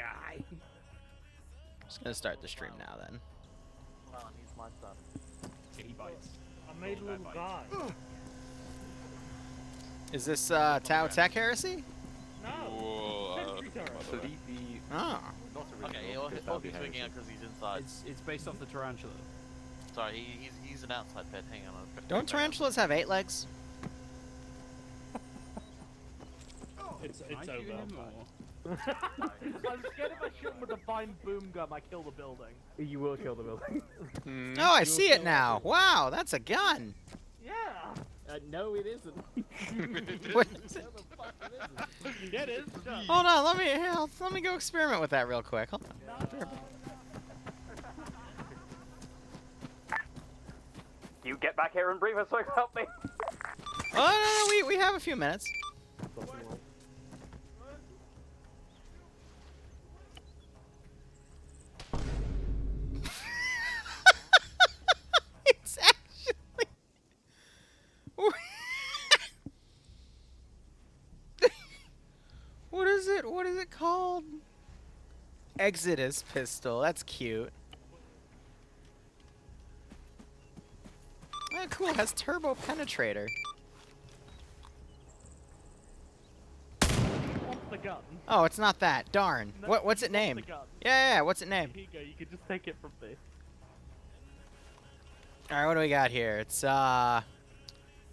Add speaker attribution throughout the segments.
Speaker 1: guy.
Speaker 2: Just gonna start the stream now then.
Speaker 3: Well, he's my son.
Speaker 1: Yeah, he bites.
Speaker 4: I made a little guy.
Speaker 2: Is this Tau Tech Heresy?
Speaker 4: No.
Speaker 5: Whoa,
Speaker 4: Sentry turret.
Speaker 5: completely
Speaker 2: Oh.
Speaker 5: not original.
Speaker 3: Okay, he'll
Speaker 5: because that would
Speaker 3: be
Speaker 5: be
Speaker 3: swinging out
Speaker 5: heresy.
Speaker 3: because he's inside.
Speaker 1: It's based off the tarantula.
Speaker 3: Sorry, he's an outside pet. Hang on.
Speaker 2: Don't tarantulas have 8 legs?
Speaker 4: It's
Speaker 1: Am I
Speaker 4: over.
Speaker 1: shooting him, or-
Speaker 3: I'm scared if I shoot him with a vine boom gun, I kill the building.
Speaker 6: You will kill the building.
Speaker 2: Oh, I see it now. Wow, that's a gun.
Speaker 3: Yeah.
Speaker 6: No, it isn't.
Speaker 2: What is it?
Speaker 4: Yeah, it is.
Speaker 2: Hold on, let me go experiment with that real quick. Hold on.
Speaker 6: You get back here and breathe us, so help me.
Speaker 2: Oh no, we have a few minutes. It's actually. What is it? What is it called? Exodus pistol. That's cute. Oh, cool. It has turbo penetrator.
Speaker 3: The gun.
Speaker 2: Oh, it's not that. Darn.
Speaker 3: No,
Speaker 2: What's it
Speaker 3: the
Speaker 2: named?
Speaker 3: gun.
Speaker 2: Yeah, what's it named?
Speaker 3: Here you go. You can just take it from me.
Speaker 2: All right, what do we got here? It's a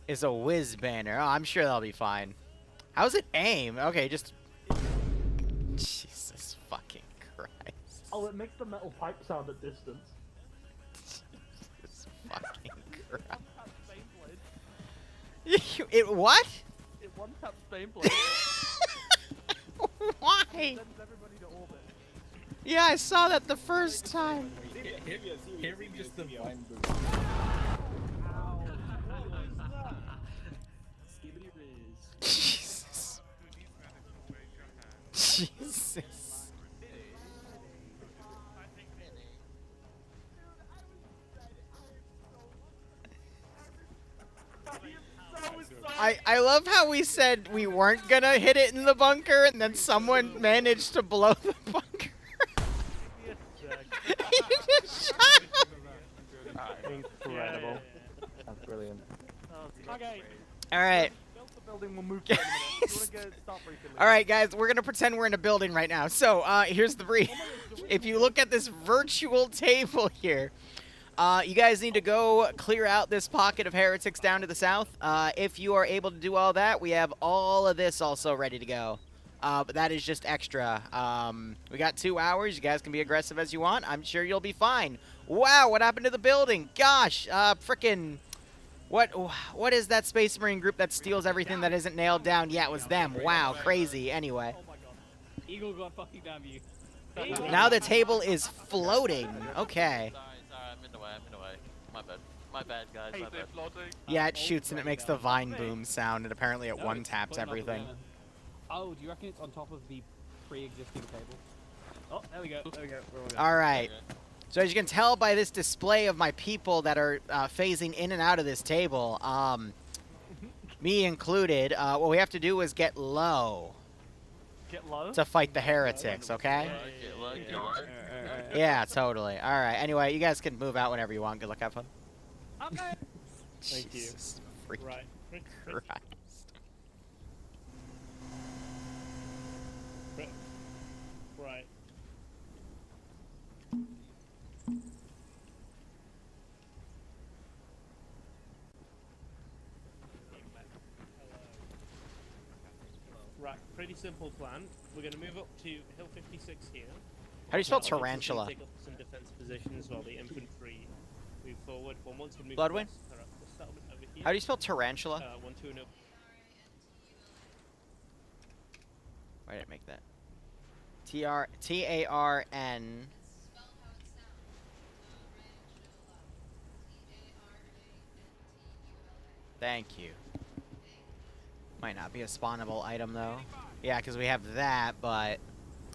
Speaker 2: whiz banner. Oh, I'm sure that'll be fine. How's it aim? Okay, just. Jesus fucking Christ.
Speaker 4: Oh, it makes the metal pipe sound at distance.
Speaker 2: Jesus fucking Christ. It what?
Speaker 3: It one tap Spain blade.
Speaker 2: Why?
Speaker 3: Sends everybody to orbit.
Speaker 2: Yeah, I saw that the first time.
Speaker 7: Hearing just the vine boom. Skibbity riz.
Speaker 2: Jesus. Jesus. I love how we said we weren't gonna hit it in the bunker, and then someone managed to blow the bunker. He just shot him.
Speaker 6: Incredible. That's brilliant.
Speaker 3: Okay.
Speaker 2: All right.
Speaker 3: Build the building. We'll move to it in a minute. You wanna go start briefing?
Speaker 2: All right, guys, we're gonna pretend we're in a building right now. So, here's the brief. If you look at this virtual table here, you guys need to go clear out this pocket of heretics down to the south. If you are able to do all that, we have all of this also ready to go. But that is just extra. We got 2 hours. You guys can be aggressive as you want. I'm sure you'll be fine. Wow, what happened to the building? Gosh, frickin'. What is that Space Marine group that steals everything that isn't nailed down? Yeah, it was them. Wow, crazy. Anyway.
Speaker 3: Oh my god.
Speaker 1: Eagle got fucking damn you.
Speaker 2: Now the table is floating. Okay.
Speaker 3: Sorry, I'm in the way. My bad, guys. My bad.
Speaker 2: Yeah, it shoots and it makes the vine boom sound, and apparently it
Speaker 1: No,
Speaker 2: one
Speaker 1: it's
Speaker 2: taps
Speaker 1: putting up a
Speaker 2: everything.
Speaker 1: banner. Oh, do you reckon it's on top of the pre-existing table? Oh, there we go. There we go. We're all good.
Speaker 2: All right. So as you can tell by this display of my people that are phasing in and out of this table, me included, what we have to do is get low
Speaker 3: Get low.
Speaker 2: to fight the heretics, okay?
Speaker 3: Get low. Get low.
Speaker 2: Yeah, totally. All right. Anyway, you guys can move out whenever you want. Good luck. Have fun.
Speaker 3: Okay.
Speaker 4: Thank you.
Speaker 2: Jesus freaking
Speaker 4: Right.
Speaker 2: Christ.
Speaker 4: Right. Right, pretty simple plan. We're going to move up to Hill 56 here.
Speaker 2: How do you spell
Speaker 4: Now, we're just gonna
Speaker 2: tarantula?
Speaker 4: Take up some defense positions while the infantry move forward. Well, once we move
Speaker 2: Bloodwind?
Speaker 4: west, they're at the settlement over here.
Speaker 2: How do you spell tarantula?
Speaker 4: 1, 2, and up.
Speaker 2: Why did it make that? T-A-R-N. Thank you. Might not be a spawnable item though. Yeah, because we have that, but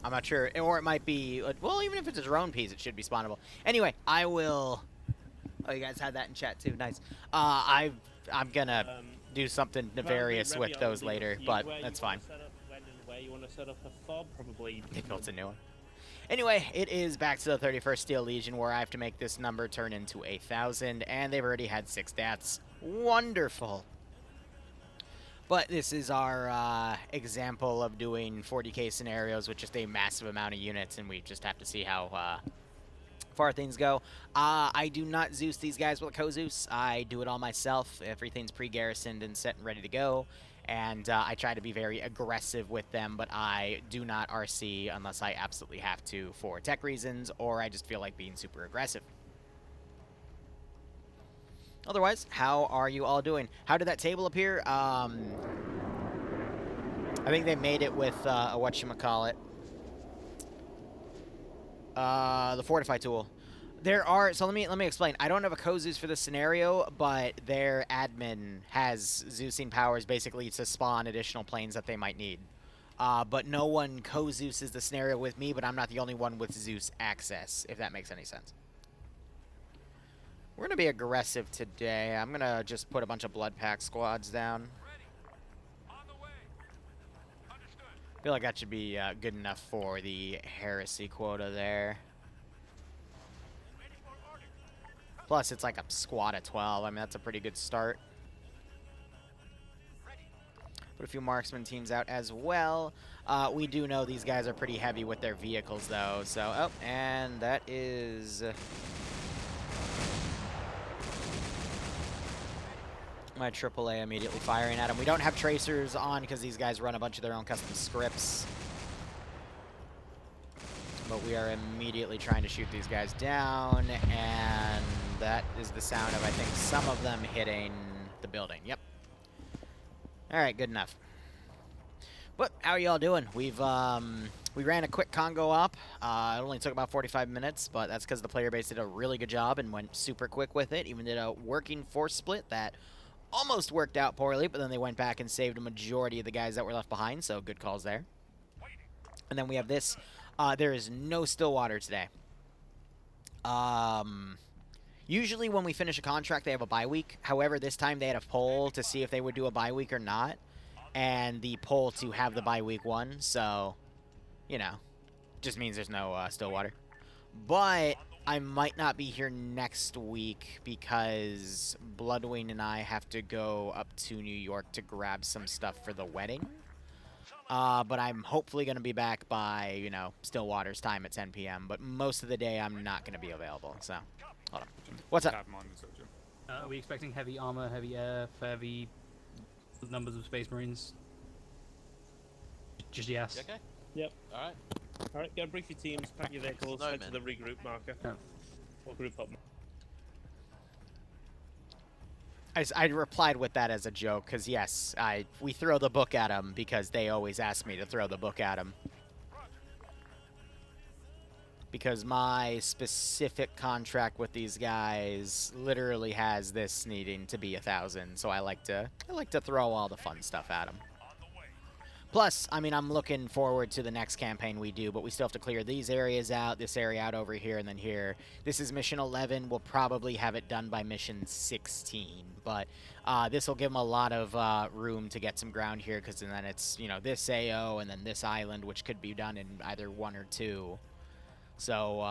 Speaker 2: I'm not sure. Or it might be. Well, even if it's a drone piece, it should be spawnable. Anyway, I will. Oh, you guys had that in chat too. Nice. I'm gonna do something nefarious with those later, but that's fine.
Speaker 4: When and where you want to set up a fob, probably.
Speaker 2: They built a new one. Anyway, it is back to the 31st Steel Legion where I have to make this number turn into 1,000, and they've already had 6 deaths. Wonderful. But this is our example of doing 40k scenarios with just a massive amount of units, and we just have to see how far things go. I do not Zeus these guys with a co-Zeus. I do it all myself. Everything's pre-garrisoned and set and ready to go. And I try to be very aggressive with them, but I do not RC unless I absolutely have to for tech reasons, or I just feel like being super aggressive. Otherwise, how are you all doing? How did that table appear? I think they made it with a whatchamacallit. The Fortify tool. There are, so let me explain. I don't have a co-Zeus for this scenario, but their admin has Zeusing powers basically to spawn additional planes that they might need. But no one co-Zeus is the scenario with me, but I'm not the only one with Zeus access, if that makes any sense. We're going to be aggressive today. I'm going to just put a bunch of blood pack squads down. I feel like that should be good enough for the heresy quota there. Plus, it's like a squad of 12. I mean, that's a pretty good start. Put a few marksman teams out as well. We do know these guys are pretty heavy with their vehicles, though. So, oh, and that is... my AAA immediately firing at them. We don't have tracers on because these guys run a bunch of their own custom scripts. But we are immediately trying to shoot these guys down, and that is the sound of, I think, some of them hitting the building. Yep. All right, good enough. But how are y'all doing? We ran a quick Congo op. It only took about 45 minutes, but that's because the player base did a really good job and went super quick with it. Even did a working force split that almost worked out poorly, but then they went back and saved a majority of the guys that were left behind, so good calls there. And then we have this. There is no Stillwater today. Usually when we finish a contract, they have a bye week. However, this time they had a poll to see if they would do a bye week or not, and the poll to have the bye week won, so, you know, just means there's no Stillwater. But I might not be here next week because Bloodwing and I have to go up to New York to grab some stuff for the wedding. But I'm hopefully going to be back by, you know, Stillwater's time at 10 p.m. But most of the day I'm not going to be available, so hold on. What's up?
Speaker 1: Are we expecting heavy armor, heavy air, heavy numbers of Space Marines? Just yes.
Speaker 5: You okay?
Speaker 4: Yep.
Speaker 5: Alright.
Speaker 4: Alright, go brief your teams, pack your vehicles, head to the regroup marker.
Speaker 1: Yeah.
Speaker 4: Or group up.
Speaker 2: I replied with that as a joke, because yes, we throw the book at them because they always ask me to throw the book at them. Because my specific contract with these guys literally has this needing to be 1,000, so I like to throw all the fun stuff at them. Plus, I mean, I'm looking forward to the next campaign we do, but we still have to clear these areas out, this area out over here, and then here. This is mission 11. We'll probably have it done by mission 16, but this will give them a lot of room to get some ground here, because then it's, you know, this AO and then this island, which could be done in either 1 or 2. So,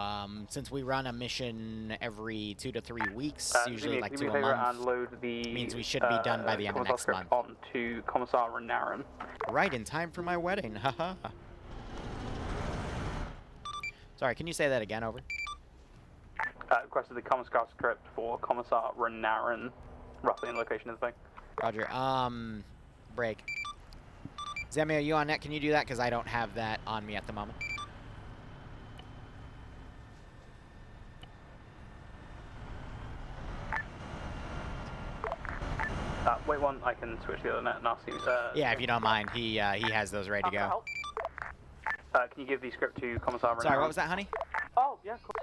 Speaker 2: since we run a mission every 2 to 3 weeks, usually like 2 a month,
Speaker 6: and load the,
Speaker 2: means we should be done by the end of next month.
Speaker 6: Onto Commissar Renarin.
Speaker 2: Right in time for my wedding, haha. Sorry, can you say that again, over?
Speaker 6: Requested the Commissar script for Commissar Renarin, roughly in location of the thing.
Speaker 2: Roger, break. Zemi, are you on net? Can you do that? Because I don't have that on me at the moment.
Speaker 6: Wait one, I can switch the other net and I'll see.
Speaker 2: Yeah, if you don't mind, he has those ready to go.
Speaker 6: Can you give the script to Commissar Renarin?
Speaker 2: Sorry, what was that, honey?
Speaker 6: Oh, yeah, cool.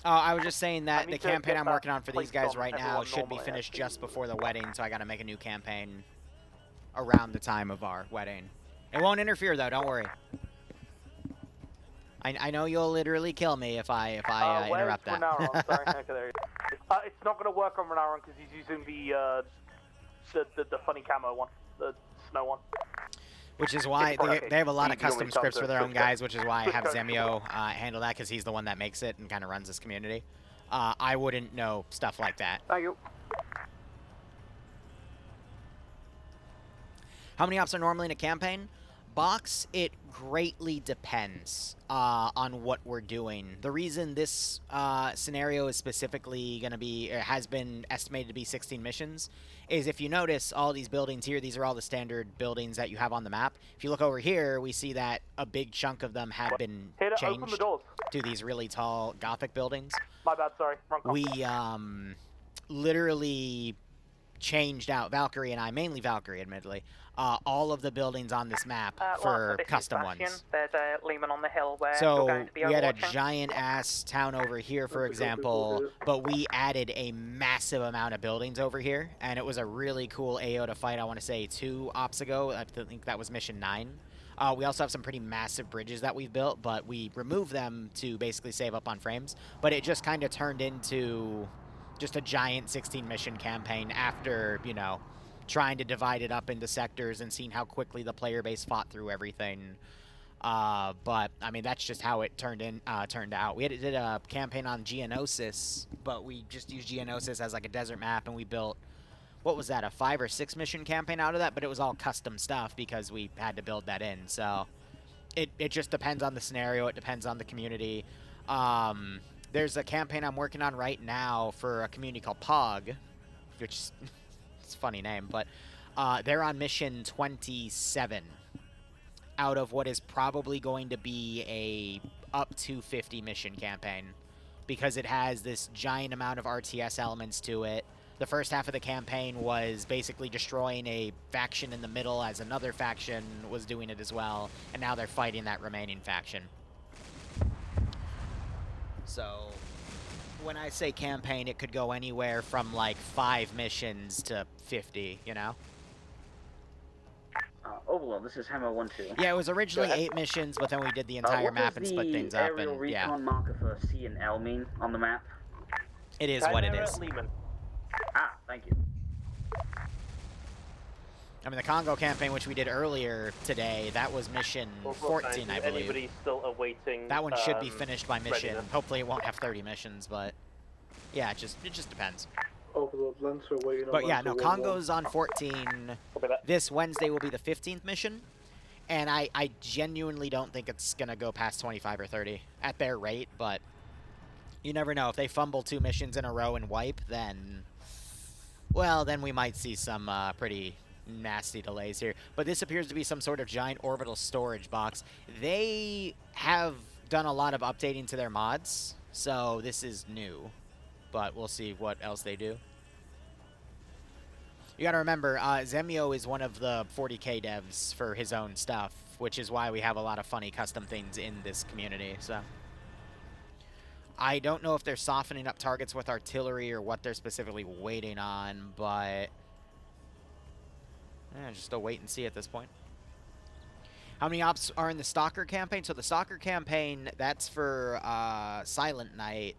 Speaker 2: Oh, I was just saying that the
Speaker 6: need to
Speaker 2: campaign
Speaker 6: get
Speaker 2: I'm
Speaker 6: that
Speaker 2: working on for these
Speaker 6: placed
Speaker 2: guys
Speaker 6: on
Speaker 2: right now
Speaker 6: everyone
Speaker 2: should be
Speaker 6: normally,
Speaker 2: finished
Speaker 6: actually.
Speaker 2: just before the wedding, so I gotta make a new campaign around the time of our wedding. It won't interfere though, don't worry. I know you'll literally kill me if I interrupt that.
Speaker 6: Renarin? Sorry, okay, there you go. It's not going to work on Renarin because he's using the funny camo one, the snow one.
Speaker 2: Which is why they have a lot of
Speaker 6: You normally
Speaker 2: custom
Speaker 6: come
Speaker 2: scripts
Speaker 6: to
Speaker 2: for their own
Speaker 6: Swift
Speaker 2: guys, which is why I
Speaker 6: Swift
Speaker 2: have
Speaker 6: code.
Speaker 2: Zemio handle that, because he's the one that makes it and kind of runs this community. I wouldn't know stuff like that.
Speaker 6: Thank you.
Speaker 2: How many ops are normally in a campaign? Box, it greatly depends on what we're doing. The reason this scenario is specifically going to be, or has been estimated to be 16 missions, is if you notice all these buildings here, these are all the standard buildings that you have on the map. If you look over here, we see that a big chunk of them have been
Speaker 6: Here to open the
Speaker 2: changed
Speaker 6: doors.
Speaker 2: to these really tall Gothic buildings.
Speaker 6: My bad, sorry. Wrong call.
Speaker 2: We literally changed out, Valkyrie and I, mainly Valkyrie admittedly, all of the buildings on this map for custom ones.
Speaker 6: There's a Lehman on the hill where you're
Speaker 2: So
Speaker 6: going to be
Speaker 2: we had a
Speaker 6: overwatching.
Speaker 2: giant ass town over here, for example, but we added a massive amount of buildings over here, and it was a really cool AO to fight, I want to say 2 ops ago. I think that was mission 9. We also have some pretty massive bridges that we've built, but we removed them to basically save up on frames. But it just kind of turned into just a giant 16 mission campaign after, you know, trying to divide it up into sectors and seeing how quickly the player base fought through everything. But I mean, that's just how it turned out. We did a campaign on Geonosis, but we just used Geonosis as like a desert map, and we built, what was that, a 5 or 6 mission campaign out of that? But it was all custom stuff because we had to build that in. So it just depends on the scenario. It depends on the community. There's a campaign I'm working on right now for a community called Pog, which is it's a funny name, but they're on mission 27 out of what is probably going to be a up to 50 mission campaign, because it has this giant amount of RTS elements to it. The first half of the campaign was basically destroying a faction in the middle as another faction was doing it as well, and now they're fighting that remaining faction. So when I say campaign, it could go anywhere from like 5 missions to 50, you know?
Speaker 5: Overlord, this is Hammer 1-2.
Speaker 2: Yeah, it was originally 8 missions, but then we did the entire map and split things up,
Speaker 5: aerial
Speaker 2: and
Speaker 5: recon
Speaker 2: yeah.
Speaker 5: marker for C and L mean on the map?
Speaker 2: It is what it is.
Speaker 6: Lehman.
Speaker 5: Ah, thank you.
Speaker 2: I mean, the Congo campaign, which we did earlier today, that was mission 14, I believe.
Speaker 6: Anybody still awaiting?
Speaker 2: That one should be finished by mission.
Speaker 6: readiness?
Speaker 2: Hopefully it won't have 30 missions, but yeah, it just depends.
Speaker 8: Overlord, Lancer waiting on
Speaker 2: But yeah,
Speaker 8: Lancer
Speaker 2: no,
Speaker 8: 1-1.
Speaker 2: Congo's on 14.
Speaker 6: Copy that.
Speaker 2: This Wednesday will be the 15th mission, and I genuinely don't think it's going to go past 25 or 30 at their rate, but you never know. If they fumble 2 missions in a row and wipe, then, well, then we might see some pretty nasty delays here. But this appears to be some sort of giant orbital storage box. They have done a lot of updating to their mods, so this is new, but we'll see what else they do. You gotta remember, Zemio is one of the 40k devs for his own stuff, which is why we have a lot of funny custom things in this community, so. I don't know if they're softening up targets with artillery or what they're specifically waiting on, but just a wait and see at this point. How many ops are in the Stalker campaign? So the Stalker campaign, that's for Silent Night.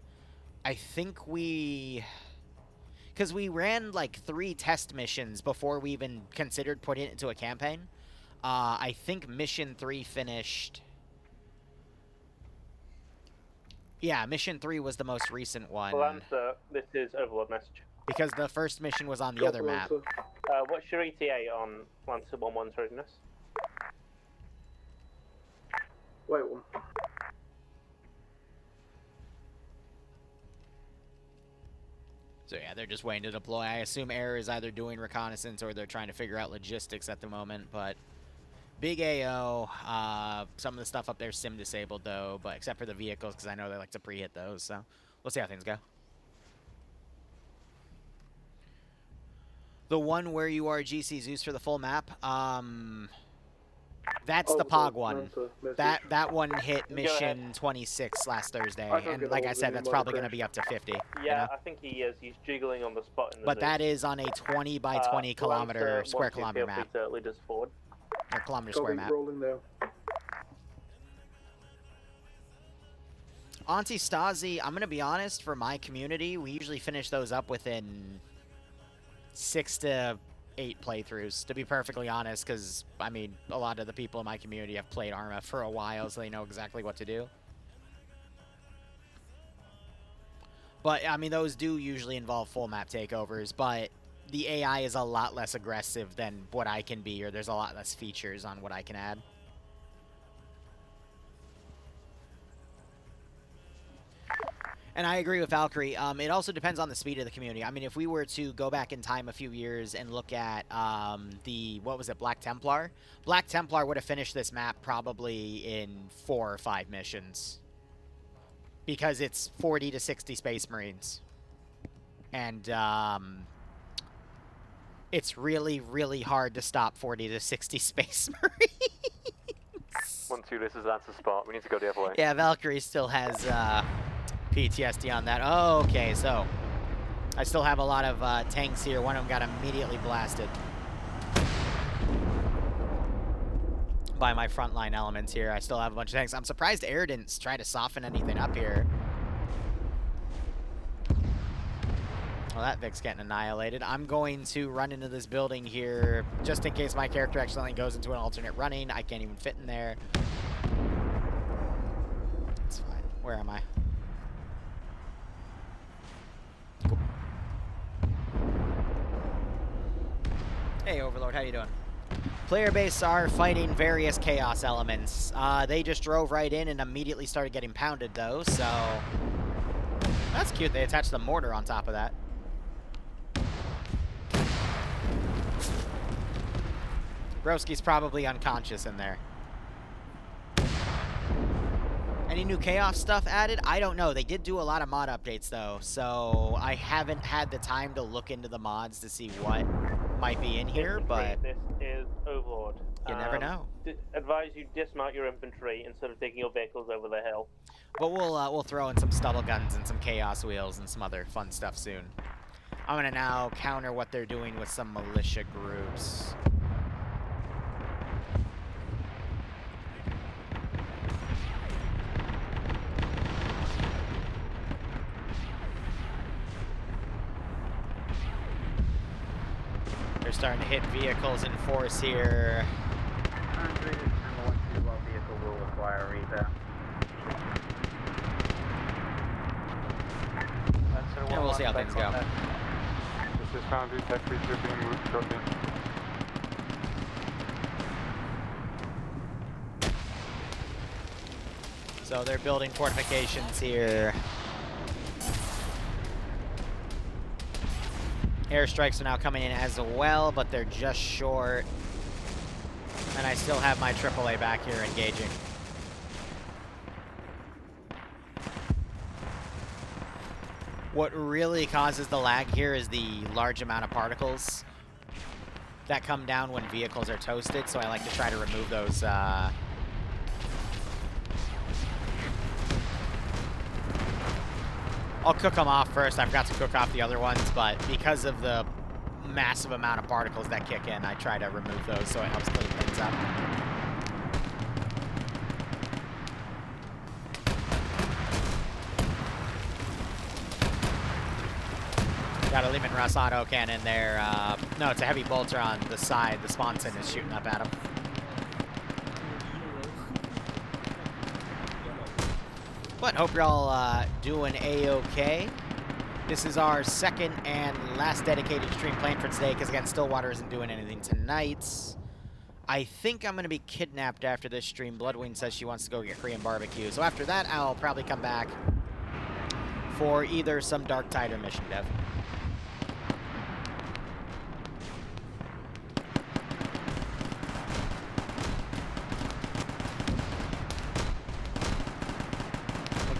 Speaker 2: I think because we ran like 3 test missions before we even considered putting it into a campaign. I think mission 3 finished. Yeah, mission 3 was the most recent one.
Speaker 6: Lancer, this is Overlord message.
Speaker 2: Because the first mission was on the
Speaker 8: Copy,
Speaker 2: other map.
Speaker 8: Lancer.
Speaker 6: What's your ETA on Lancer 1-1's readiness?
Speaker 8: Wait one.
Speaker 2: So yeah, they're just waiting to deploy. I assume Air is either doing reconnaissance or they're trying to figure out logistics at the moment, but big AO. Some of the stuff up there is sim disabled though, but except for the vehicles, because I know they like to pre-hit those, so we'll see how things go. The one where you are GC Zeus for the full map, that's the POG one. That one hit mission 26 last Thursday, and like I said, that's probably going to be up to 50.
Speaker 6: Yeah,
Speaker 2: you know?
Speaker 6: I think he is. He's jiggling on the spot. In the
Speaker 2: But
Speaker 6: Zeus.
Speaker 2: that is on a 20 by 20 kilometer,
Speaker 6: Lancer,
Speaker 2: square
Speaker 6: 1-2,
Speaker 2: kilometer
Speaker 6: feel free
Speaker 2: map.
Speaker 6: to lead us forward.
Speaker 2: Or kilometer square map.
Speaker 8: Rolling now.
Speaker 2: Anti-Stasi, I'm going to be honest, for my community, we usually finish those up within 6 to 8 playthroughs, to be perfectly honest, because, I mean, a lot of the people in my community have played Arma for a while, so they know exactly what to do. But, I mean, those do usually involve full map takeovers, but the AI is a lot less aggressive than what I can be, or there's a lot less features on what I can add. And I agree with Valkyrie. It also depends on the speed of the community. I mean, if we were to go back in time a few years and look at what was it, Black Templar? Black Templar would have finished this map probably in 4 or 5 missions. Because it's 40 to 60 Space Marines. And it's really, really hard to stop 40 to 60 Space Marines.
Speaker 6: 1-2, this is answer spot. We need to go the other way.
Speaker 2: Yeah, Valkyrie still has PTSD on that. Oh, okay, so I still have a lot of tanks here. One of them got immediately blasted by my frontline elements here. I still have a bunch of tanks. I'm surprised air didn't try to soften anything up here. Well, that Vic's getting annihilated. I'm going to run into this building here just in case my character accidentally goes into an alternate running. I can't even fit in there. It's fine. Where am I? Cool. Hey, Overlord. How you doing? Player base are fighting various chaos elements. They just drove right in and immediately started getting pounded, though, so... That's cute. They attached the mortar on top of that. Broski's probably unconscious in there. Any new chaos stuff added? I don't know. They did do a lot of mod updates, though, so I haven't had the time to look into the mods to see what might be in here, but...
Speaker 4: This is Overlord.
Speaker 2: You never know.
Speaker 4: Advise you dismount your infantry instead of taking your vehicles over the hill.
Speaker 2: But we'll throw in some stubble guns and some chaos wheels and some other fun stuff soon. I'm going to now counter what they're doing with some militia groups. They're starting to hit vehicles in force here.
Speaker 5: Vehicle will require a repair.
Speaker 2: And we'll see how things go.
Speaker 6: This is Foundry Tech Creature being moved shortly.
Speaker 2: So they're building fortifications here. Airstrikes are now coming in as well, but they're just short. And I still have my AAA back here engaging. What really causes the lag here is the large amount of particles that come down when vehicles are toasted, so I like to try to remove those. I'll cook them off first. I forgot to cook off the other ones, but because of the massive amount of particles that kick in, I try to remove those so it helps clean things up. Got a Lehman Russ auto cannon there. No, it's a heavy bolter on the side. The Sponson is shooting up at him. But hope you're all doing A-okay. This is our second and last dedicated stream planned for today, because again, Stillwater isn't doing anything tonight. I think I'm going to be kidnapped after this stream. Bloodwing says she wants to go get Korean barbecue. So after that, I'll probably come back for either some Dark Tide or Mission Dev.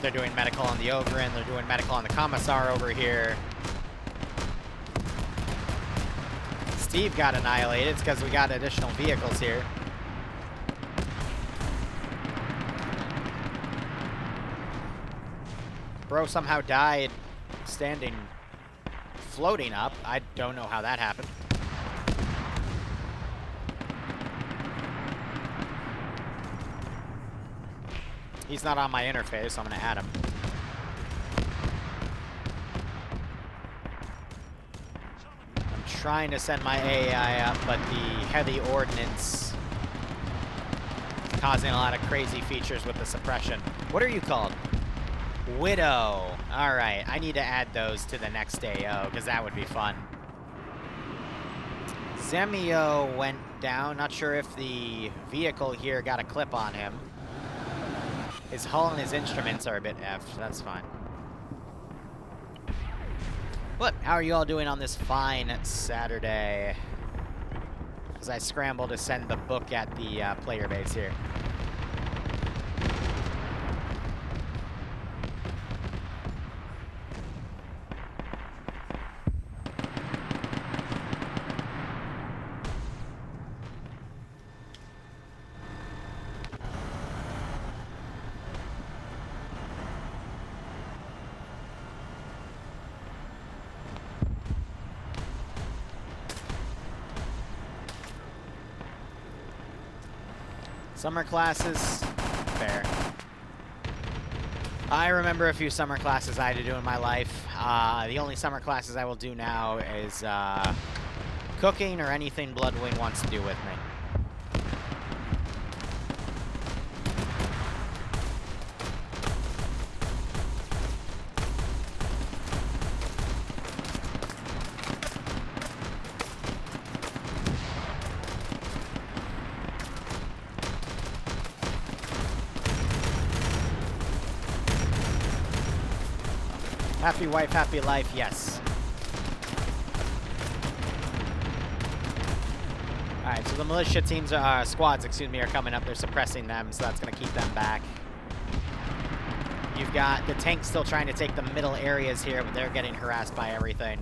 Speaker 2: They're doing medical on the Ogren, they're doing medical on the Commissar over here. Steve got annihilated, it's because we got additional vehicles here. Bro somehow died standing, floating up. I don't know how that happened. He's not on my interface, so I'm going to add him. I'm trying to send my AI up, but the heavy ordnance is causing a lot of crazy features with the suppression. What are you called? Widow. All right, I need to add those to the next AO, because that would be fun. Zemio went down. Not sure if the vehicle here got a clip on him. His hull and his instruments are a bit effed. That's fine. But how are you all doing on this fine Saturday? As I scramble to send the book at the player base here. Summer classes, fair. I remember a few summer classes I had to do in my life. The only summer classes I will do now is cooking or anything Bloodwing wants to do with me. Happy wife, happy life, yes. Alright, so the militia teams, squads, excuse me, are coming up. They're suppressing them, so that's going to keep them back. You've got the tanks still trying to take the middle areas here, but they're getting harassed by everything.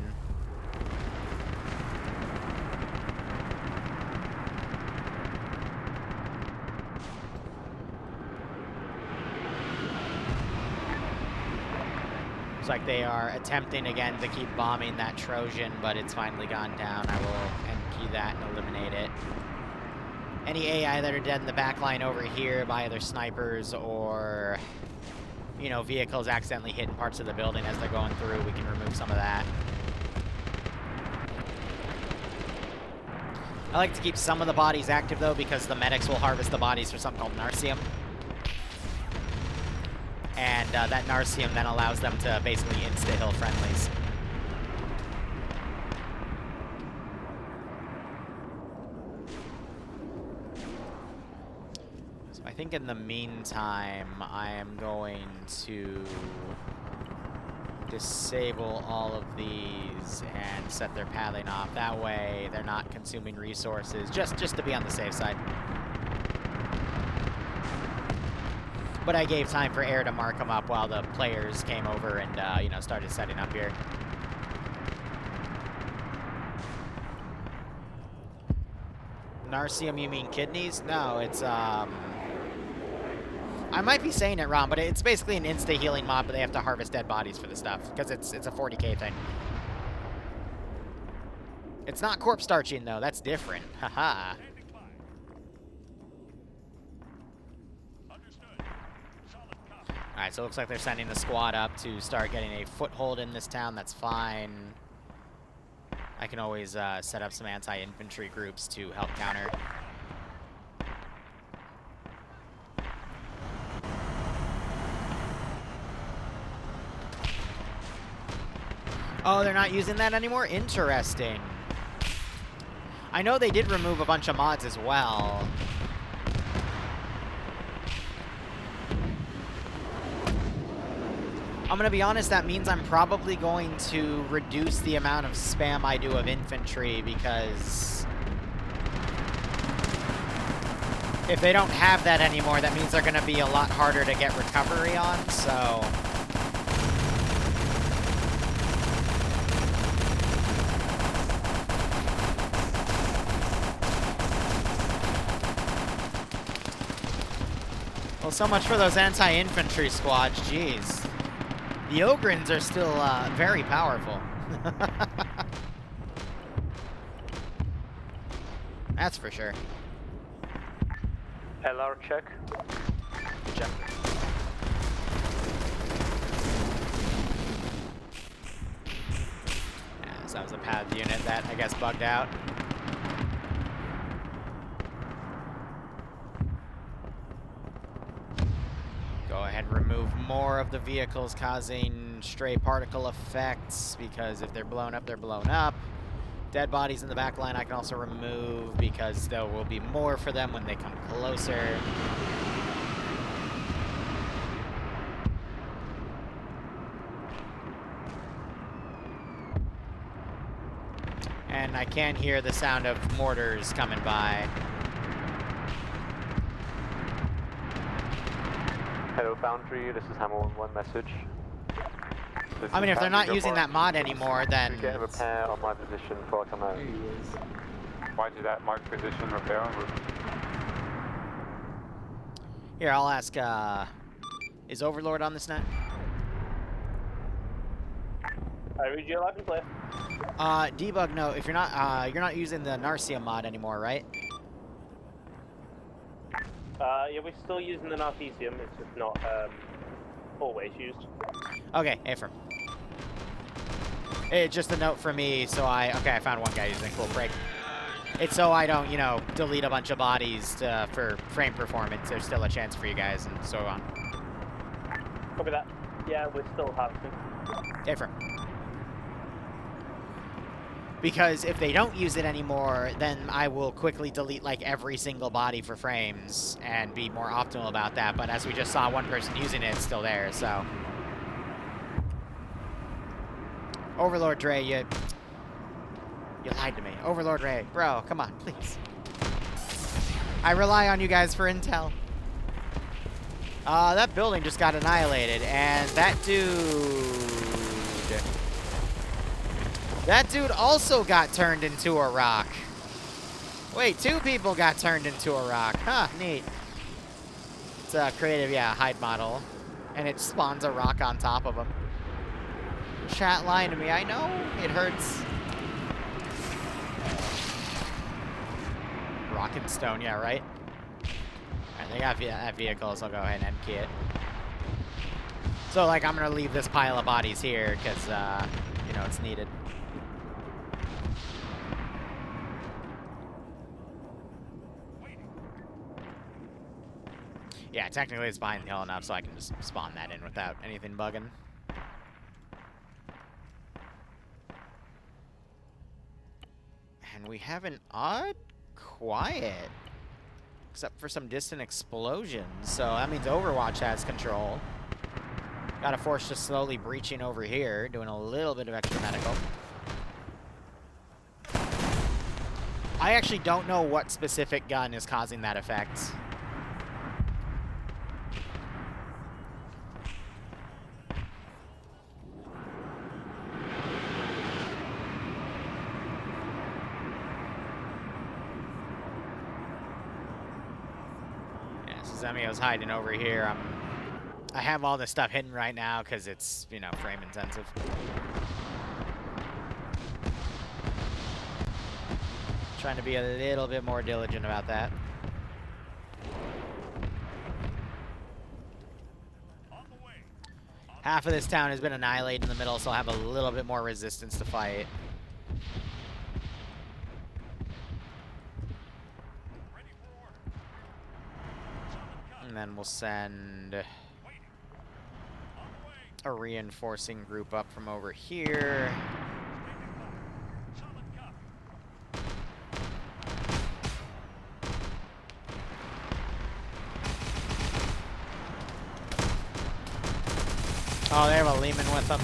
Speaker 2: Like they are attempting again to keep bombing that Trojan, but it's finally gone down. I will end key that and eliminate it. Any AI that are dead in the back line over here by either snipers or, you know, vehicles accidentally hitting parts of the building as they're going through, we can remove some of that. I like to keep some of the bodies active though, because the medics will harvest the bodies for something called Narcium. And that Narcium then allows them to basically insta-hill friendlies. So I think in the meantime, I am going to disable all of these and set their pathing off. That way, they're not consuming resources, just to be on the safe side. But I gave time for air to mark them up while the players came over and, you know, started setting up here. Narcium, you mean kidneys? No, it's, I might be saying it wrong, but it's basically an insta-healing mob, but they have to harvest dead bodies for the stuff, because it's a 40k thing. It's not corpse starching, though. That's different. Haha. Alright, so it looks like they're sending the squad up to start getting a foothold in this town. That's fine. I can always set up some anti-infantry groups to help counter. Oh, they're not using that anymore? Interesting. I know they did remove a bunch of mods as well. I'm gonna be honest, that means I'm probably going to reduce the amount of spam I do of infantry, because if they don't have that anymore, that means they're gonna be a lot harder to get recovery on, so. Well, so much for those anti-infantry squads, jeez. The Ogrins are still very powerful. That's for sure.
Speaker 6: LR check.
Speaker 2: Good job. Yeah, so that was a pad mod unit that I guess bugged out. Go ahead and remove more of the vehicles causing stray particle effects, because if they're blown up, they're blown up. Dead bodies in the back line I can also remove because there will be more for them when they come closer. And I can hear the sound of mortars coming by.
Speaker 9: Hello Foundry, this is Hammer 1 message.
Speaker 2: I mean, if they're not using that mod anymore, then...
Speaker 9: You get a repair on my position before I come out.
Speaker 6: Why did that mark position repair on?
Speaker 2: Here, I'll ask, is Overlord on this net?
Speaker 9: I read you loud and clear.
Speaker 2: Debug, no, if you're not using the Narcia mod anymore, right?
Speaker 9: Yeah, we're still using the Narcesium, it's just not, always used.
Speaker 2: Okay, affirm. It's just a note for me, so okay, I found one guy using cool break. It's so I don't, you know, delete a bunch of bodies for frame performance. There's still a chance for you guys, and so on.
Speaker 9: Copy that. Yeah, we're still harvesting.
Speaker 2: Affirm. Because if they don't use it anymore, then I will quickly delete, like, every single body for frames and be more optimal about that. But as we just saw, one person using it, it's still there, so... Overlord Dre, you lied to me. Overlord Ray, bro, come on, please. I rely on you guys for intel. That building just got annihilated, and that dude also got turned into a rock. Wait, 2 people got turned into a rock. Huh, neat. It's a creative, yeah, hide model. And it spawns a rock on top of them. Chat lying to me, I know, it hurts. Rock and stone, yeah, right? Alright, they got vehicles, I'll go ahead and end key it. So, like, I'm gonna leave this pile of bodies here, because, you know, it's needed. Yeah, technically it's behind the hill enough, so I can just spawn that in without anything bugging. And we have an odd quiet, except for some distant explosions. So that means Overwatch has control. Got a force just slowly breaching over here, doing a little bit of extra medical. I actually don't know what specific gun is causing that effect. Zemio's hiding over here. I have all this stuff hidden right now because it's, you know, frame intensive. Trying to be a little bit more diligent about that. Half of this town has been annihilated in the middle, so I'll have a little bit more resistance to fight. And then we'll send a reinforcing group up from over here. Oh, they have a Lehman with them.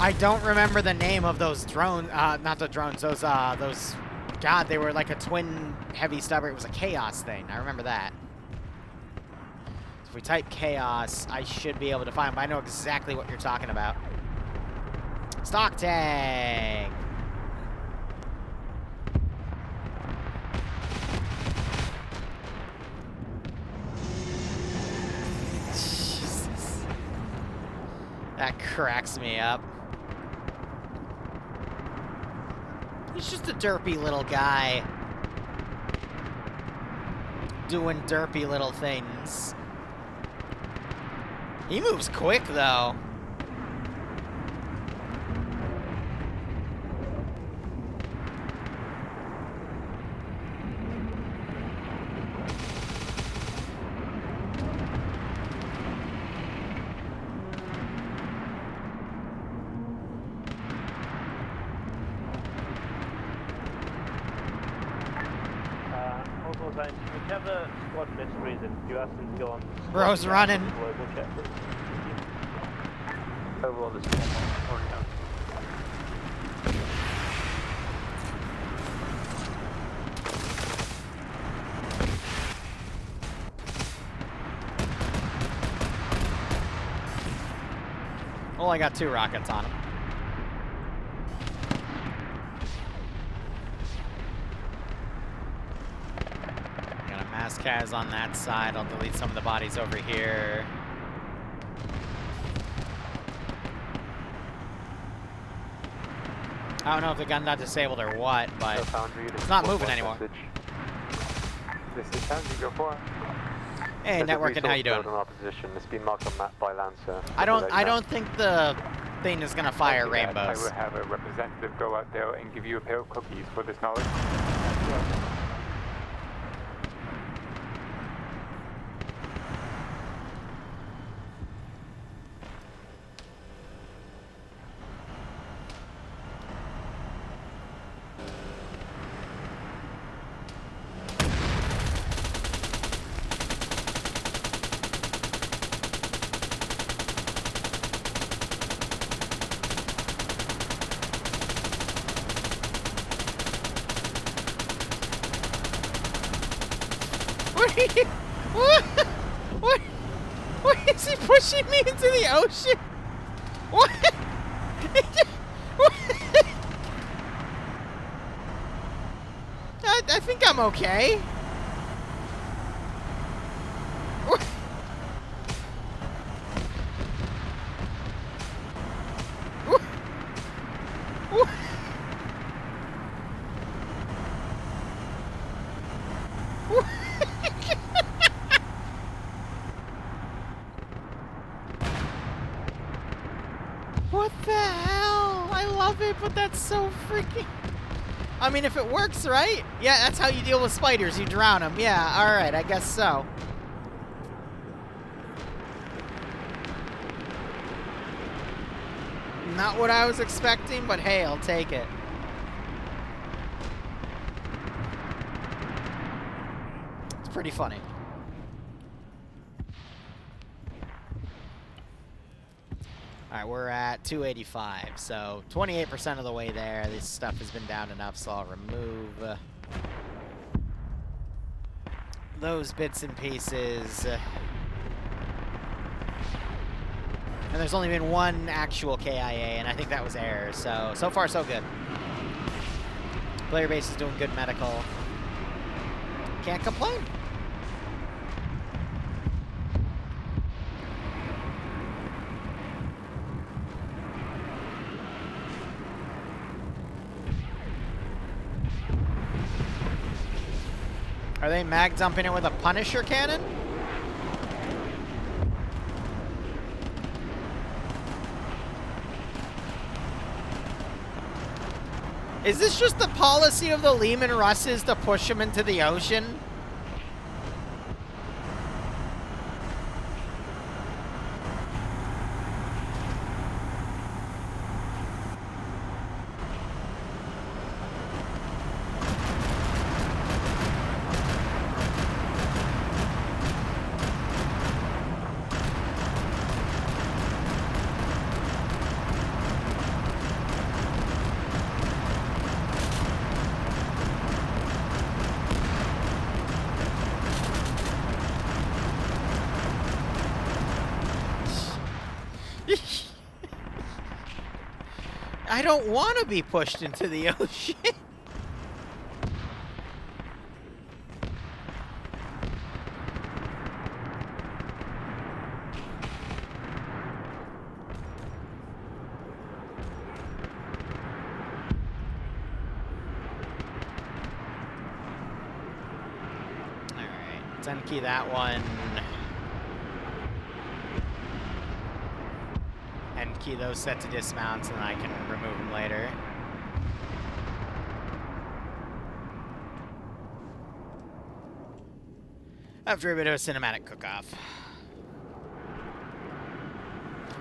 Speaker 2: I don't remember the name of those drones, not the drones, those, God, they were like a twin heavy stubber. It was a chaos thing. I remember that. So if we type chaos, I should be able to find them. I know exactly what you're talking about. Stock tank! Jesus. That cracks me up. He's just a derpy little guy. Doing derpy little things. He moves quick, though.
Speaker 9: Whichever squad mysteries in, you ask them to go on.
Speaker 2: Bro's running.
Speaker 9: Global check.
Speaker 6: Overall, this is already done.
Speaker 2: Well, I got 2 rockets on him. Got a mass Kaz on that side. I'll delete some of the bodies over here. I don't know if the gun got disabled or what, but it's not moving anymore.
Speaker 5: This is Foundry, go for it.
Speaker 2: Hey, networking, how you doing?
Speaker 5: On our position. It's been marked on map by Lancer.
Speaker 2: I don't think the thing is gonna fire rainbows.
Speaker 5: I will have a representative go out there and give you a pair of cookies for this knowledge.
Speaker 2: What is he pushing me into the ocean? What? I think I'm okay. What the hell? I love it, but that's so freaking... I mean, if it works, right? Yeah, that's how you deal with spiders. You drown them. Yeah, alright, I guess so. Not what I was expecting, but hey, I'll take it. It's pretty funny. Alright, we're at 285, so 28% of the way there. This stuff has been down enough, so I'll remove those bits and pieces. And there's only been one actual KIA, and I think that was error, so far so good. Player base is doing good medical. Can't complain. Are they mag dumping it with a Punisher cannon? Is this just the policy of the Lehman Russes to push them into the ocean? I don't want to be pushed into the ocean. 10 key that one. And key those set to dismounts, and I can remove them later. After a bit of a cinematic cook-off.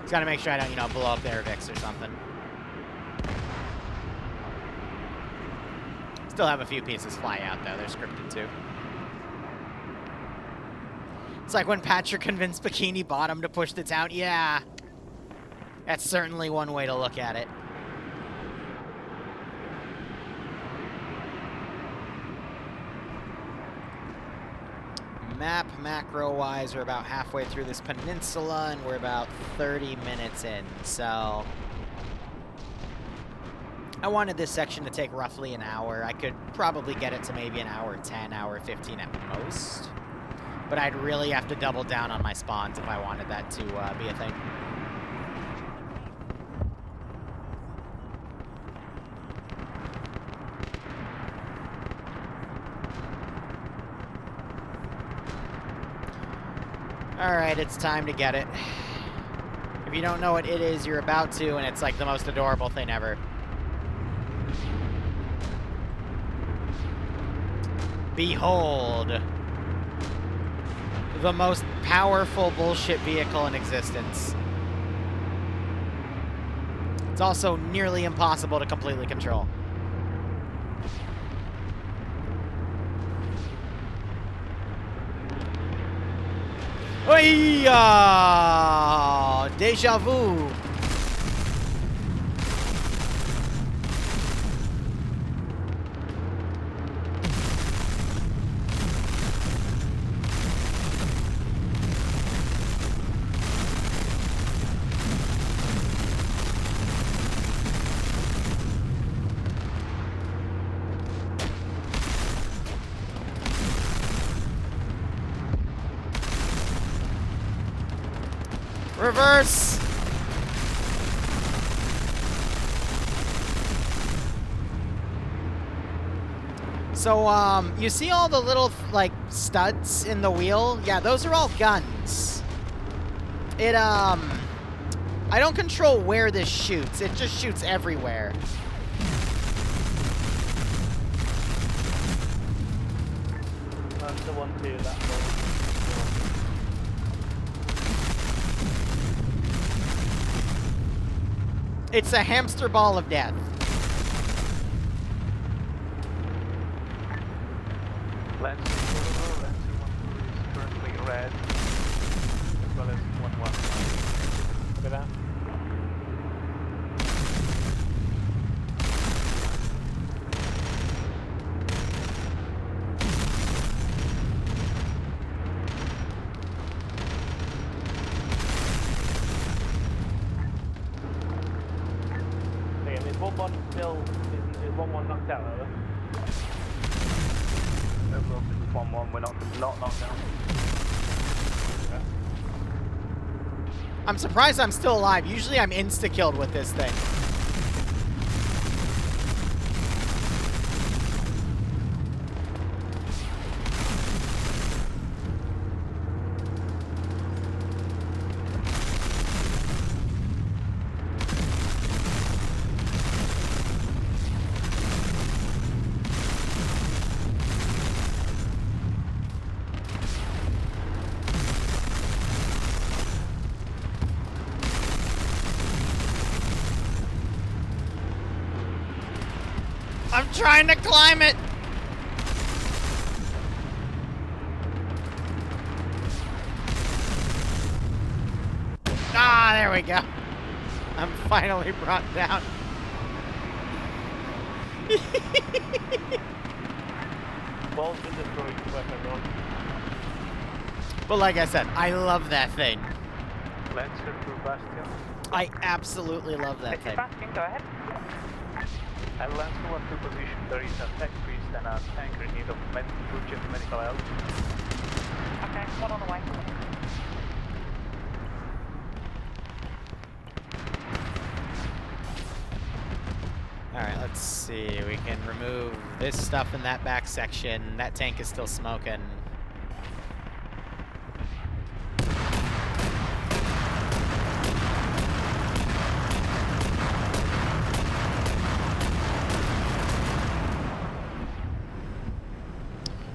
Speaker 2: Just gotta make sure I don't, you know, blow up the Airvix or something. Still have a few pieces fly out, though. They're scripted, too. It's like when Patrick convinced Bikini Bottom to push the town. Yeah. That's certainly one way to look at it. Map macro-wise, we're about halfway through this peninsula, and we're about 30 minutes in, so... I wanted this section to take roughly an hour. I could probably get it to maybe an hour 10, hour 15 at most. But I'd really have to double down on my spawns if I wanted that to be a thing. Alright, it's time to get it. If you don't know what it is, you're about to, and it's like the most adorable thing ever. Behold, the most powerful bullshit vehicle in existence. It's also nearly impossible to completely control. Oi-ya! Deja vu. Reverse! So, you see all the little, like, studs in the wheel? Yeah, those are all guns. It, I don't control where this shoots. It just shoots everywhere.
Speaker 9: That's the one too, that one.
Speaker 2: It's a hamster ball of death.
Speaker 6: Lancer 1 is currently red, as well as 1-1.
Speaker 9: Look at that. Is 1-1 still, is 1-1 knocked out, though?
Speaker 6: Overall, this is 1-1, we're not knocked down.
Speaker 2: I'm surprised I'm still alive. Usually I'm insta-killed with this thing. I'm trying to climb it! Ah, there we go. I'm finally brought down.
Speaker 9: Ball's been destroyed, weapon run.
Speaker 2: But like I said, I love that thing.
Speaker 6: Lancer through Bastion.
Speaker 2: I absolutely love that thing.
Speaker 6: Bastion, go ahead. And Lancer 1 to position, there is a tech priest and a tanker in need of urgent medical help.
Speaker 10: Okay, one on the way.
Speaker 2: Alright, let's see. We can remove this stuff in that back section. That tank is still smoking.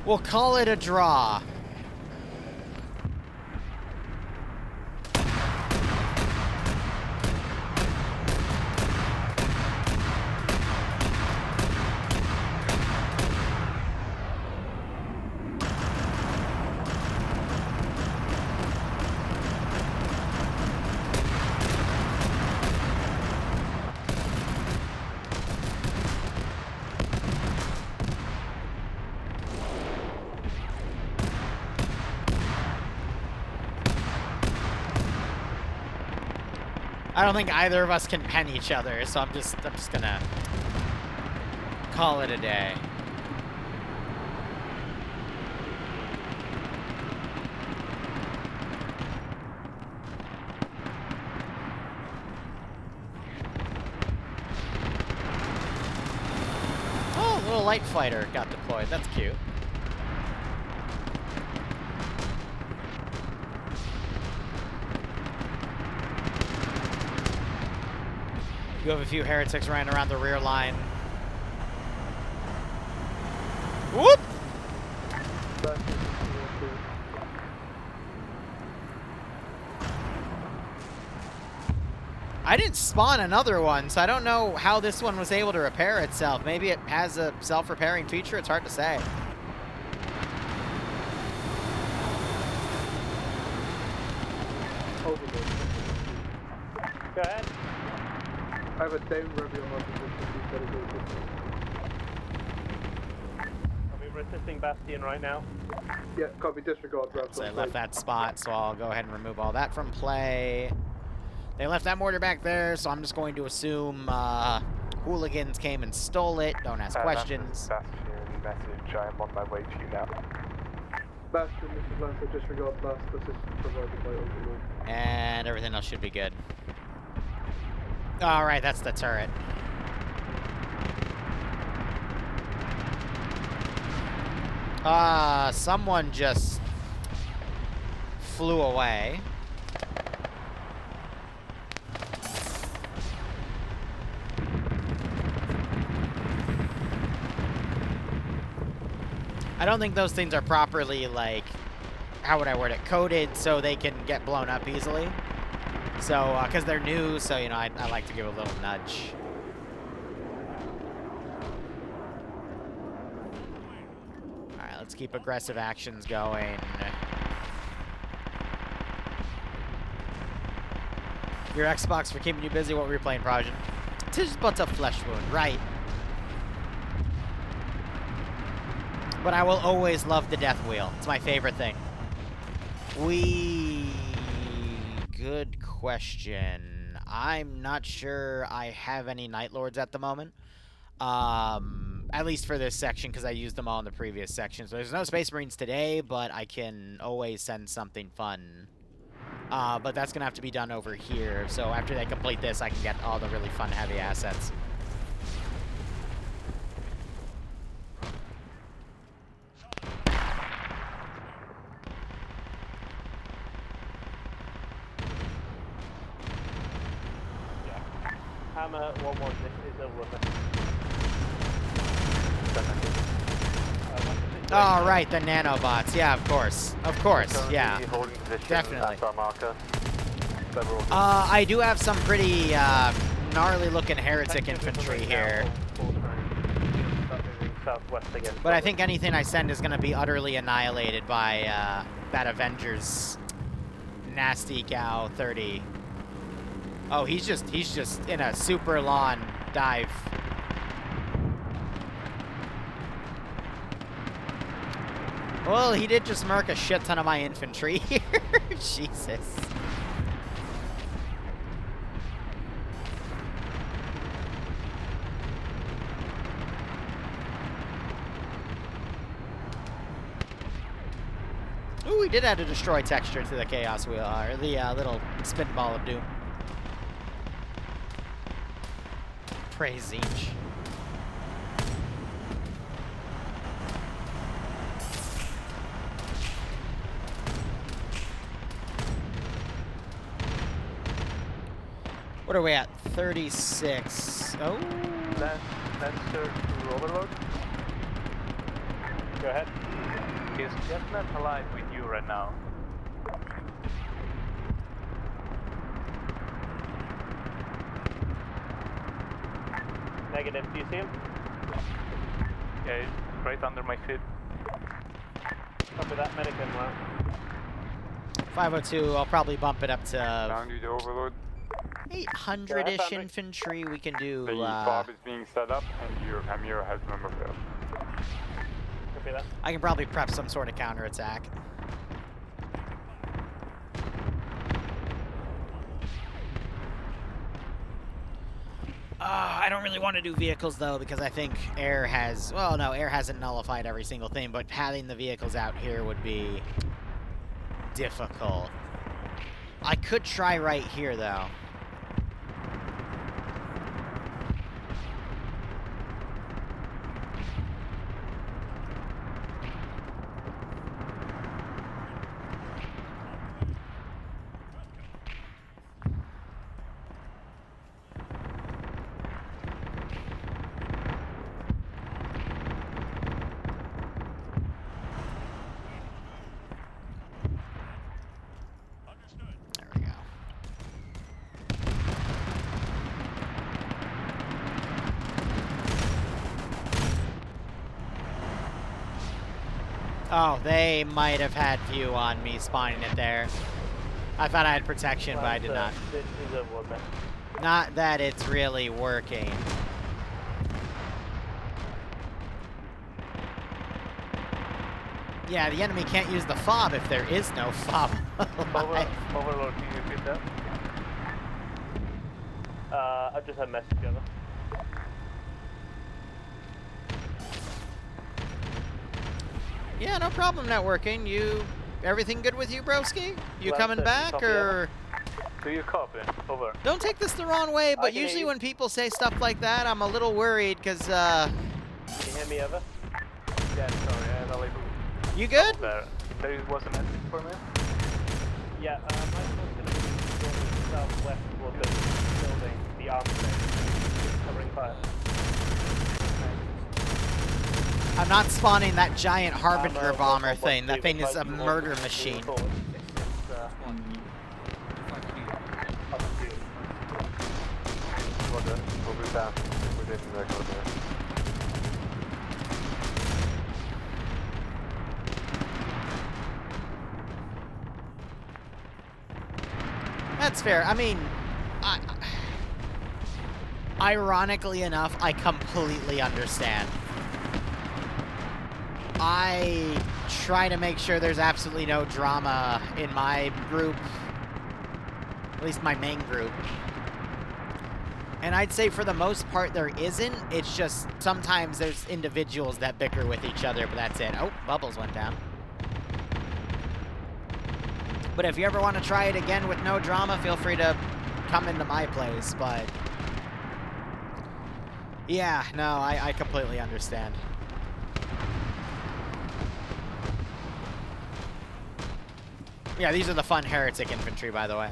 Speaker 2: We'll call it a draw. I don't think either of us can pen each other, so I'm just gonna call it a day. Oh, a little light fighter got deployed. That's cute. You have a few heretics running around the rear line. Whoop! I didn't spawn another one, so I don't know how this one was able to repair itself. Maybe it has a self-repairing feature, it's hard to say.
Speaker 9: Go ahead.
Speaker 8: I have a down review on my position.
Speaker 9: Are we resisting Bastion right now?
Speaker 8: Yeah, copy, disregard, Rev.
Speaker 2: So I left that spot, so I'll go ahead and remove all that from play. They left that mortar back there, so I'm just going to assume hooligans came and stole it. Don't ask questions.
Speaker 5: Bastion message, I am on my way to you now.
Speaker 8: Bastion, this is Lancer, disregard last assist provided by Overlord.
Speaker 2: And everything else should be good. Alright, that's the turret. Someone just flew away. I don't think those things are properly, like, how would I word it, coded so they can get blown up easily. So, because they're new, so, you know, I like to give a little nudge. Alright, let's keep aggressive actions going. Your Xbox for keeping you busy. What were you playing, Progen? 'Tis but a flesh wound, right? But I will always love the death wheel. It's my favorite thing. Good question. I'm not sure I have any Night Lords at the moment. At least for this section, because I used them all in the previous section. So there's no Space Marines today, but I can always send something fun. But that's going to have to be done over here. So after they complete this, I can get all the really fun heavy assets.
Speaker 9: Hammer 1-1, this is a runner.
Speaker 2: Oh, right, the nanobots. Yeah, of course. Of course, yeah. Definitely. I do have some pretty gnarly-looking heretic infantry here. But I think anything I send is going to be utterly annihilated by that Avengers nasty Gao 30. Oh, he's just in a super lawn dive. Well, he did just murk a shit ton of my infantry here. Jesus. Ooh, we did add a destroy texture to the Chaos Wheel, or the little spin ball of doom. Praise Zinch. What are we at? 36. Oh.
Speaker 6: Lancer to Overlord.
Speaker 9: Go ahead.
Speaker 6: He's just not alive with you right now.
Speaker 9: Negative. Do you see him?
Speaker 6: Yeah, he's right under my feet.
Speaker 9: Copy that. Medic in route.
Speaker 2: 502, I'll probably bump it up to
Speaker 5: Down due to overload.
Speaker 2: 800-ish infantry. We can do,
Speaker 5: The fob is being set up, and your Chimera has member failed.
Speaker 9: Copy that.
Speaker 2: I can probably prep some sort of counterattack. I don't really want to do vehicles, though, because I think air has... Well, no, air hasn't nullified every single thing, but having the vehicles out here would be difficult. I could try right here, though. Oh, they might have had view on me spawning it there. I thought I had protection, but I did not. Not that it's really working. Yeah, the enemy can't use the fob if there is no fob.
Speaker 6: Overlord, can you repeat that?
Speaker 9: I just had a message over.
Speaker 2: Yeah, no problem networking. Everything good with you, broski? You coming back, or?
Speaker 6: Do you copy? Over.
Speaker 2: Don't take this the wrong way, but usually when people say stuff like that, I'm a little worried, because,
Speaker 9: Can you hear me over?
Speaker 6: Yeah, sorry, I'm not able.
Speaker 2: You good?
Speaker 6: There was a message for me.
Speaker 9: Yeah, my phone's going to be going southwest toward the building, the arms thing, covering fire.
Speaker 2: I'm not spawning that giant Harbinger bomber thing. That thing is a murder machine. That's fair. I mean, ironically enough, I completely understand. I try to make sure there's absolutely no drama in my group, at least my main group. And I'd say for the most part there isn't. It's just sometimes there's individuals that bicker with each other, but that's it. Oh, bubbles went down. But if you ever want to try it again with no drama, feel free to come into my place, but... Yeah, no, I completely understand. Yeah, these are the fun heretic infantry, by the way.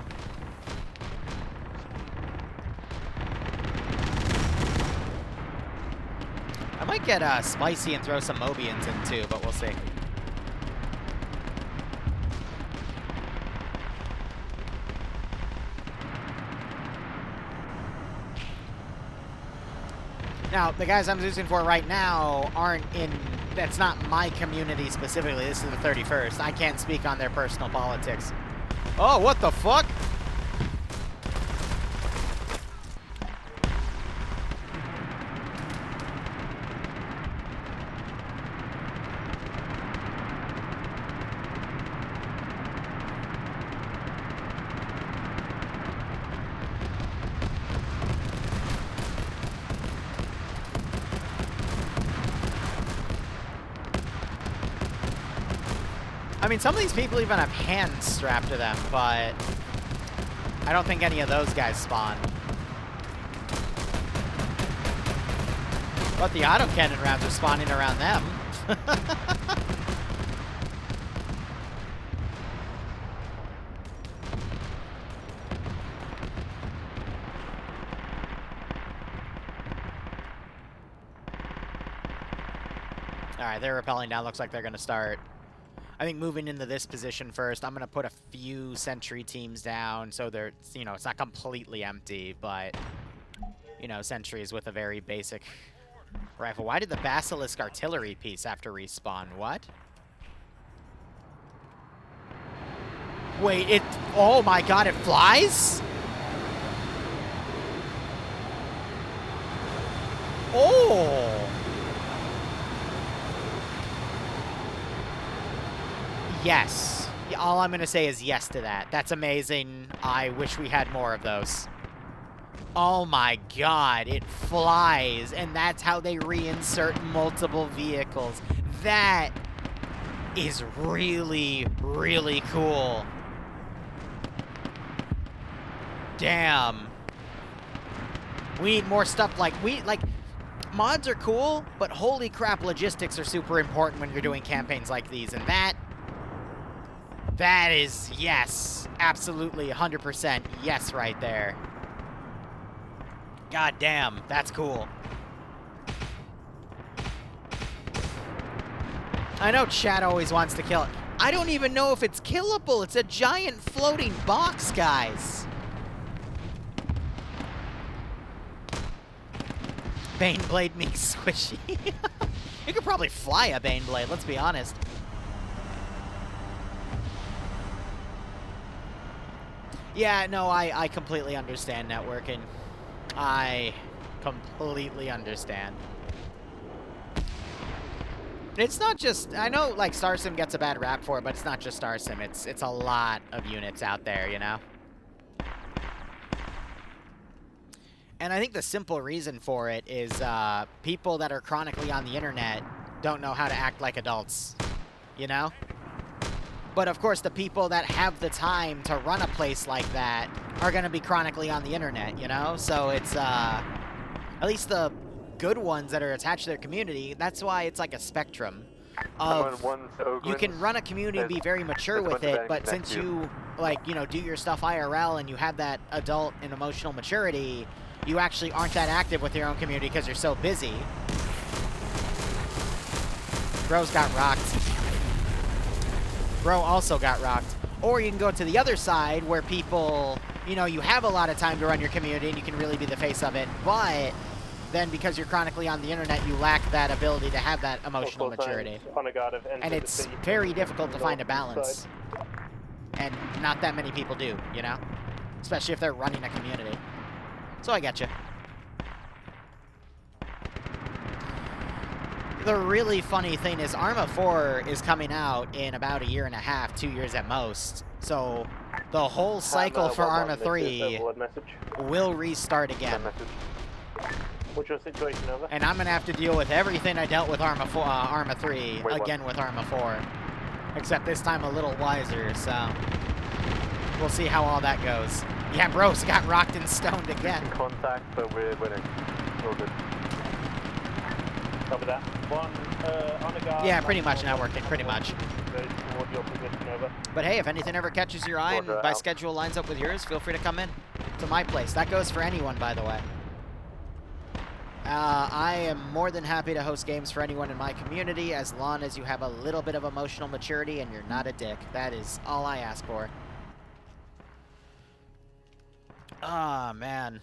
Speaker 2: I might get spicy and throw some Mobians in too, but we'll see. Now, the guys I'm Zeusing for right now aren't in... That's not my community specifically. This is the 31st. I can't speak on their personal politics. Oh, what the fuck? I mean, some of these people even have hands strapped to them, but I don't think any of those guys spawn. But the autocannon rounds are spawning around them. Alright, they're rappelling down. Looks like they're going to start, I think, moving into this position first. I'm going to put a few sentry teams down so they're, you know, it's not completely empty, but, you know, sentries with a very basic rifle. Why did the Basilisk artillery piece have to respawn? What? Wait, oh my god, it flies? Oh! Yes. All I'm going to say is yes to that. That's amazing. I wish we had more of those. Oh my god, it flies, and that's how they reinsert multiple vehicles. That is really, really cool. Damn. We need more stuff like, mods are cool, but holy crap, logistics are super important when you're doing campaigns like these, and that is, yes, absolutely, 100% yes right there. God damn, that's cool. I know chat always wants to kill it. I don't even know if it's killable. It's a giant floating box, guys. Baneblade makes squishy. You could probably fly a Baneblade, let's be honest. Yeah, no, I completely understand networking. I completely understand. It's not just, I know, like, Star Sim gets a bad rap for it, but it's not just Star Sim. It's a lot of units out there, you know? And I think the simple reason for it is people that are chronically on the internet don't know how to act like adults, you know? But of course, the people that have the time to run a place like that are going to be chronically on the internet, you know? So it's, at least the good ones that are attached to their community, that's why it's like a spectrum of, you can run a community and be very mature with it, but since you, like, you know, do your stuff IRL and you have that adult and emotional maturity, you actually aren't that active with your own community because you're so busy. Bro's got rocked. Bro also got rocked. Or you can go to the other side where people, you know, you have a lot of time to run your community and you can really be the face of it, but then because you're chronically on the internet, you lack that ability to have that emotional maturity. And it's very difficult to find a balance. And not that many people do, you know? Especially if they're running a community. So I get you. The really funny thing is Arma 4 is coming out in about 1.5 years, 2 years at most. So the whole cycle for Arma 3 will restart again.
Speaker 9: What's your situation, over?
Speaker 2: And I'm going to have to deal with everything I dealt with Arma 3 again with Arma 4. Except this time a little wiser, so we'll see how all that goes. Yeah, bro's got rocked and stoned again.
Speaker 6: Contact, but we're winning. All good.
Speaker 9: Copy that. One, on a guard.
Speaker 2: Yeah, pretty much networking, pretty much.
Speaker 9: Toward your position, over.
Speaker 2: But hey, if anything ever catches your eye and my schedule lines up with yours, feel free to come in to my place. That goes for anyone, by the way. I am more than happy to host games for anyone in my community as long as you have a little bit of emotional maturity and you're not a dick. That is all I ask for. Ah, man.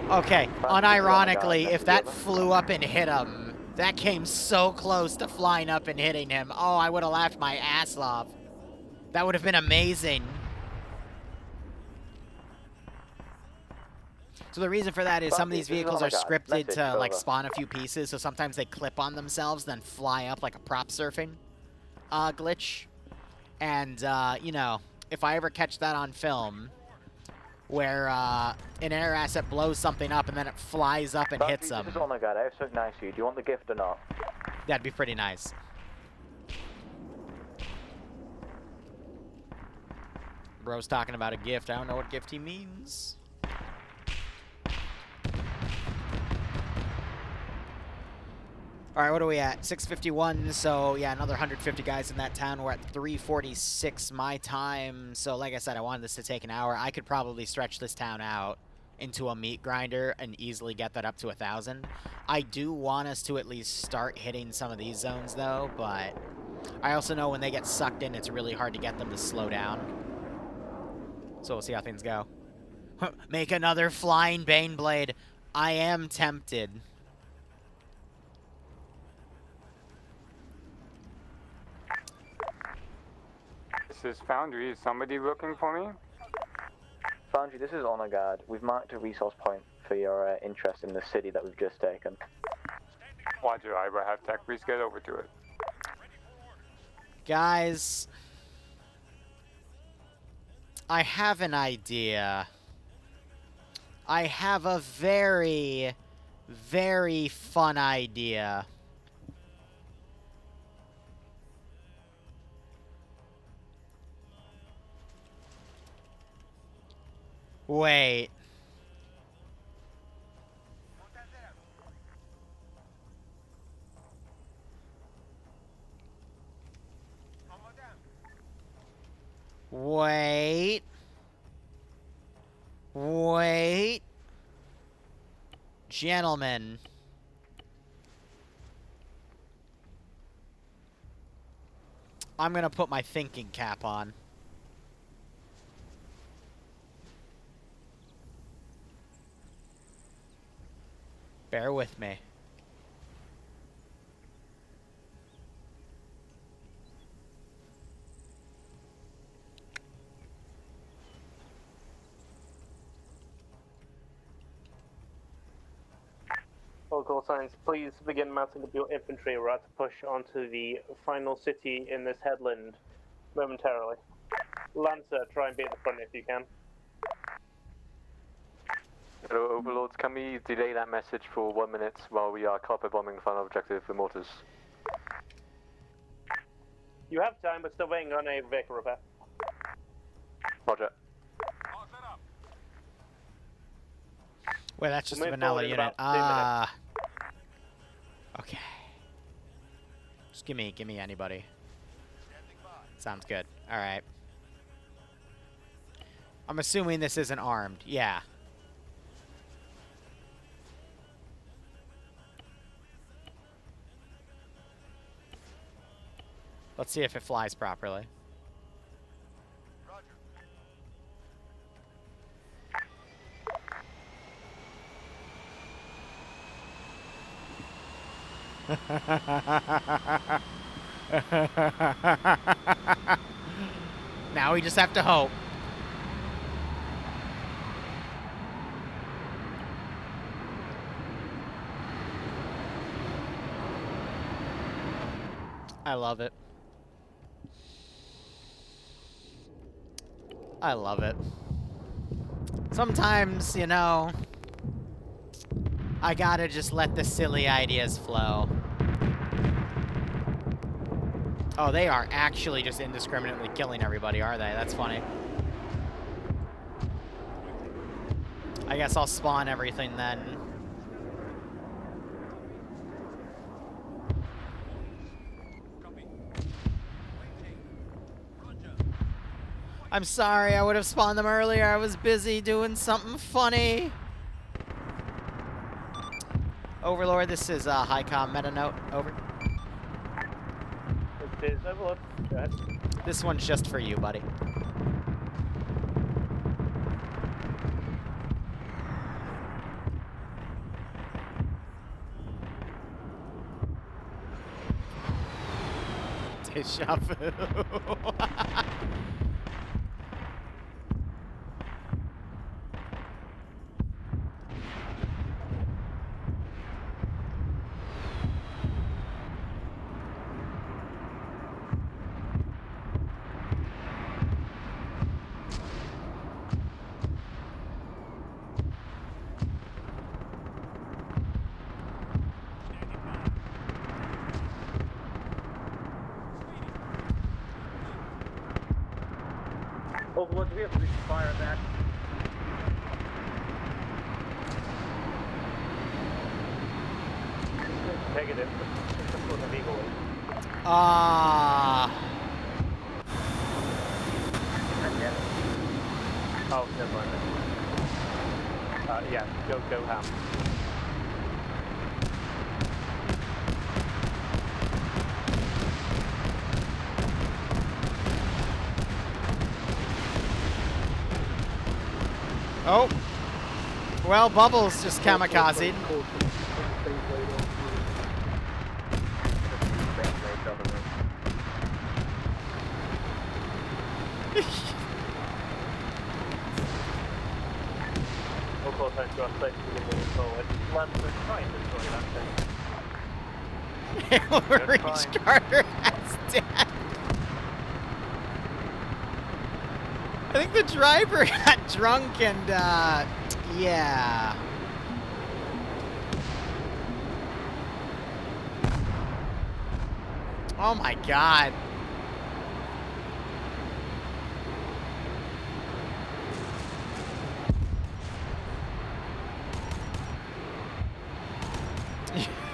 Speaker 2: Okay, unironically, if that flew up and hit him, that came so close to flying up and hitting him. Oh, I would have laughed my ass off. That would have been amazing. So the reason for that is some of these vehicles are scripted to, like, spawn a few pieces, so sometimes they clip on themselves, then fly up like a prop surfing glitch. And, you know, if I ever catch that on film, where an air asset blows something up and then it flies up and hits them.
Speaker 6: Oh my god, I have something nice for you. Do you want the gift or not?
Speaker 2: That'd be pretty nice. Bro's talking about a gift. I don't know what gift he means. All right, what are we at? 651, so yeah, another 150 guys in that town. We're at 346 my time. So like I said, I wanted this to take an hour. I could probably stretch this town out into a meat grinder and easily get that up to 1,000. I do want us to at least start hitting some of these zones, though, but I also know when they get sucked in, it's really hard to get them to slow down. So we'll see how things go. Make another flying Baneblade. I am tempted.
Speaker 5: This is Foundry. Is somebody looking for me?
Speaker 6: Foundry, this is Honor Guard. We've marked a resource point for your interest in the city that we've just taken.
Speaker 5: Roger, I will have tech. Please get over to it.
Speaker 2: Guys, I have an idea. I have a very, very fun idea. Wait. Wait. Wait. Gentlemen. I'm gonna put my thinking cap on. Bear with me.
Speaker 9: All call signs, please begin massing up your infantry. We're about to push onto the final city in this headland momentarily. Lancer, try and be at the front if you can.
Speaker 6: Hello, Overlords. Can we delay that message for 1 minute while we are carpet bombing the final objective with mortars?
Speaker 9: You have time, but still waiting on a vehicle repair.
Speaker 6: Roger.
Speaker 2: Wait, that's just
Speaker 9: We'll
Speaker 2: a
Speaker 9: move
Speaker 2: vanilla
Speaker 9: forward in
Speaker 2: unit.
Speaker 9: about 2
Speaker 2: Okay. Just give me anybody. Sounds good. All right. I'm assuming this isn't armed. Yeah. Let's see if it flies properly. Now we just have to hope. I love it. I love it. Sometimes, you know, I gotta just let the silly ideas flow. Oh, they are actually just indiscriminately killing everybody, are they? That's funny. I guess I'll spawn everything then. I'm sorry, I would have spawned them earlier. I was busy doing something funny. Overlord, this is Highcom meta note. Over.
Speaker 9: This is Overlord. Go ahead.
Speaker 2: This one's just for you, buddy. Deja vu.
Speaker 3: Overlord, do we have to fire that?
Speaker 6: Negative. It's approved illegally. Oh, never mind. Yeah, go ham.
Speaker 2: Oh. Well, Bubbles just kamikazed.
Speaker 6: Local time to our site to the moving forward. Lancer trying to destroy that thing.
Speaker 2: Hillary Carter has dead. I think the driver got drunk and, yeah. Oh my god.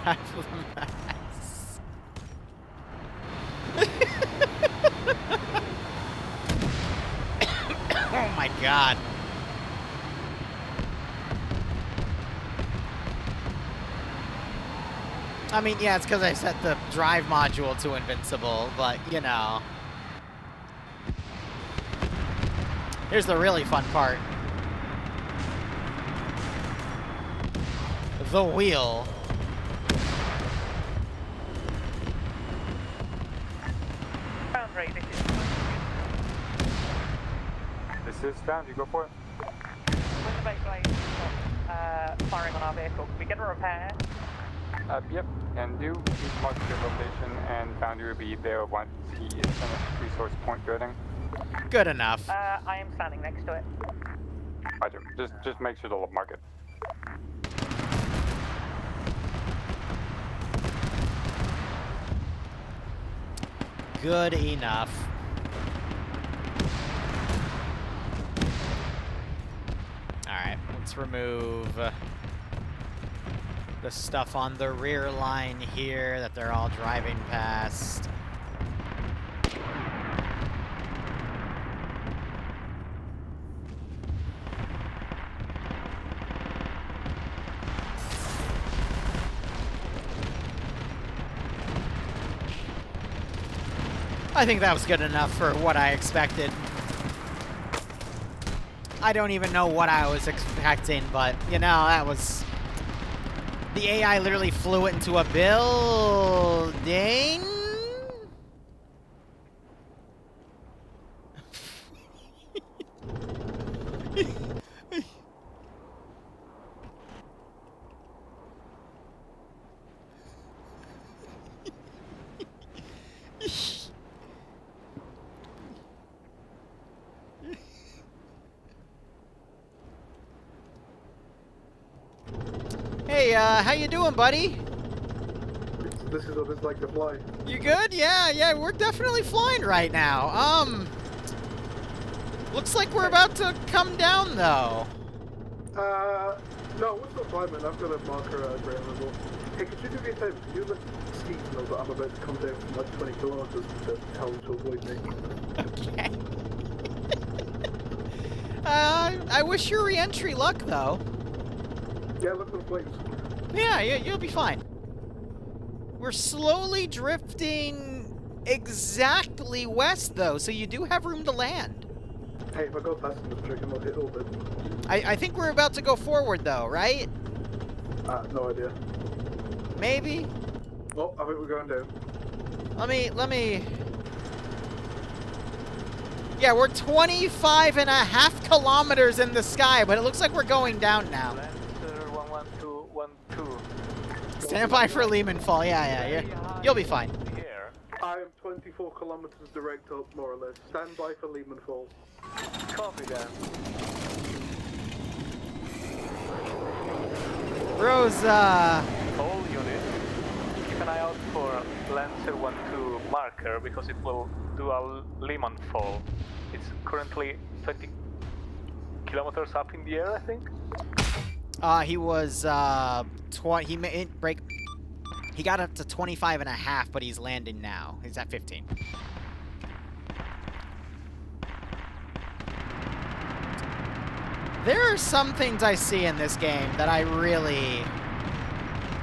Speaker 2: Half of the mess. Oh my god. I mean, yeah, it's because I set the drive module to invincible, but, you know. Here's the really fun part. The wheel.
Speaker 10: Round rate,
Speaker 5: This is found, you go for it.
Speaker 10: with the base blade firing on our vehicle, can we get a repair?
Speaker 5: Yep, can do. He's marked your location and Boundary will be there once he is finished resource point building.
Speaker 2: Good enough.
Speaker 10: I am standing next to it.
Speaker 5: Roger. Just make sure to mark it.
Speaker 2: Good enough. Alright, let's remove the stuff on the rear line here that they're all driving past. I think that was good enough for what I expected. I don't even know what I was expecting, but, you know, that was... The AI literally flew it into a building? Hey, how you doing, buddy?
Speaker 8: This is what it's like to fly.
Speaker 2: You good? Yeah, we're definitely flying right now. Looks like we're about to come down, though.
Speaker 8: No, we're still flying, man. I've got a marker ground level. Hey, could you do me a favor? Could you let Steve know that I'm about to come down from like 20 kilometers to tell him to avoid me?
Speaker 2: Okay. I wish you re-entry luck, though.
Speaker 8: Yeah, look for the flames.
Speaker 2: Yeah, you'll be fine. We're slowly drifting exactly west, though, so you do have room to land.
Speaker 8: Hey, if I go past him, the trigger will hit all bit.
Speaker 2: I think we're about to go forward, though, right?
Speaker 8: No idea.
Speaker 2: Maybe?
Speaker 8: Oh, I think we're going down.
Speaker 2: Let me... Yeah, we're 25.5 kilometers in the sky, but it looks like we're going down now.
Speaker 6: Lancer 11212.
Speaker 2: Stand by for Lehman Fall. Yeah. You'll be fine.
Speaker 6: Here.
Speaker 8: I am 24 kilometers direct up, more or less. Stand by for Lehman Fall.
Speaker 6: Copy that.
Speaker 2: Rosa.
Speaker 6: All units, keep an eye out for Lancer 12 marker because it will do a Lehman fall. It's currently 20 kilometers up in the air, I think.
Speaker 2: He was, he made break. He got up to 25.5, but he's landing now. He's at 15. There are some things I see in this game that I really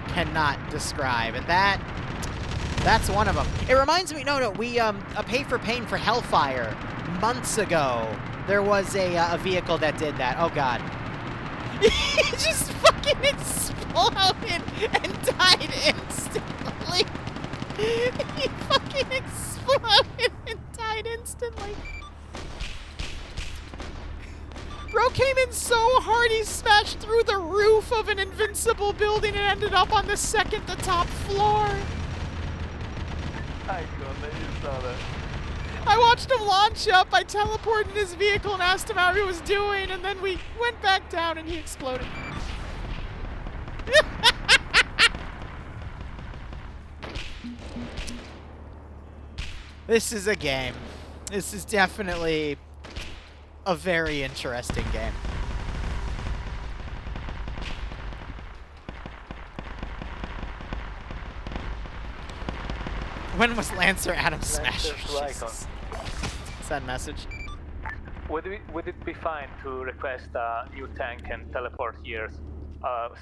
Speaker 2: cannot describe, and that's one of them. It reminds me, we a Pay for Pain for Hellfire months ago. There was a vehicle that did that. Oh god. He just fucking exploded and died instantly. He fucking exploded and died instantly. Bro came in so hard he smashed through the roof of an invincible building and ended up on the second to top floor.
Speaker 6: I you saw that.
Speaker 2: I watched him launch up, I teleported in his vehicle and asked him how he was doing, and then we went back down and he exploded. This is a game. This is definitely a very interesting game. When was Lancer Adam Smasher? Jesus. Send message.
Speaker 6: Would it be fine to request a new tank and teleport here,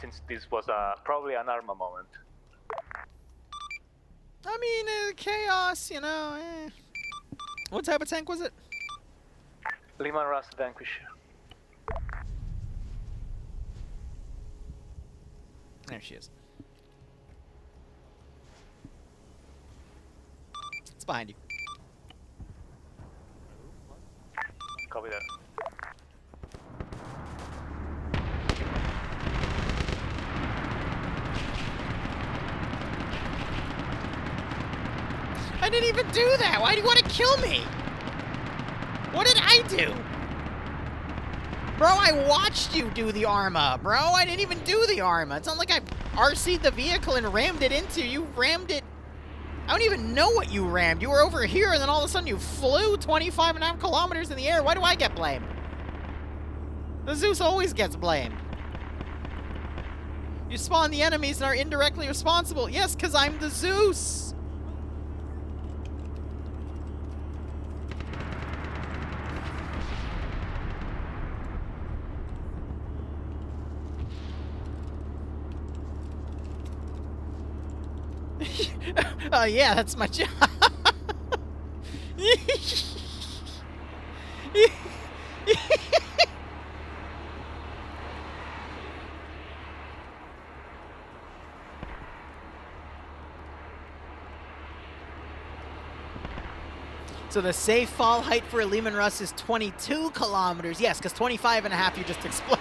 Speaker 6: since this was probably an Arma moment?
Speaker 2: I mean, chaos, you know. What type of tank was it?
Speaker 6: Lehman Russ Vanquisher.
Speaker 2: There she is. It's behind you.
Speaker 6: Copy that.
Speaker 2: I didn't even do that. Why do you want to kill me? What did I do? Bro, I watched you do the Arma. Bro, I didn't even do the Arma. It's not like I RC'd the vehicle and rammed it into you. Rammed it. I don't even know what you rammed. You were over here, and then all of a sudden you flew 25.5 kilometers in the air. Why do I get blamed? The Zeus always gets blamed. You spawn the enemies and are indirectly responsible. Yes, because I'm the Zeus. Oh yeah, that's my job. So the safe fall height for a Lehman Russ is 22 kilometers. Yes, because 25.5 you just explode.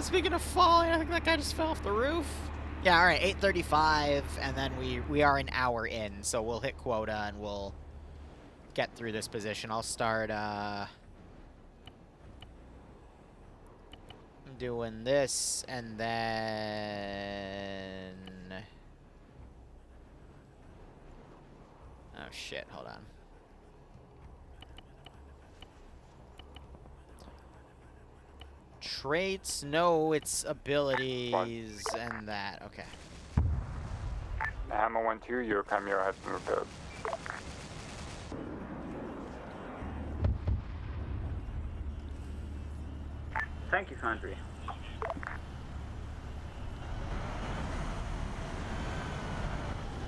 Speaker 2: Speaking of falling, I think that guy just fell off the roof. Yeah, all right, 8:35, and then we are an hour in, so we'll hit quota and we'll get through this position. I'll start doing this, and then... Oh shit, hold on. Traits, no, it's abilities and that. Okay.
Speaker 5: Hammer 1-2, your Chimera has been repaired.
Speaker 11: Thank you, Foundry.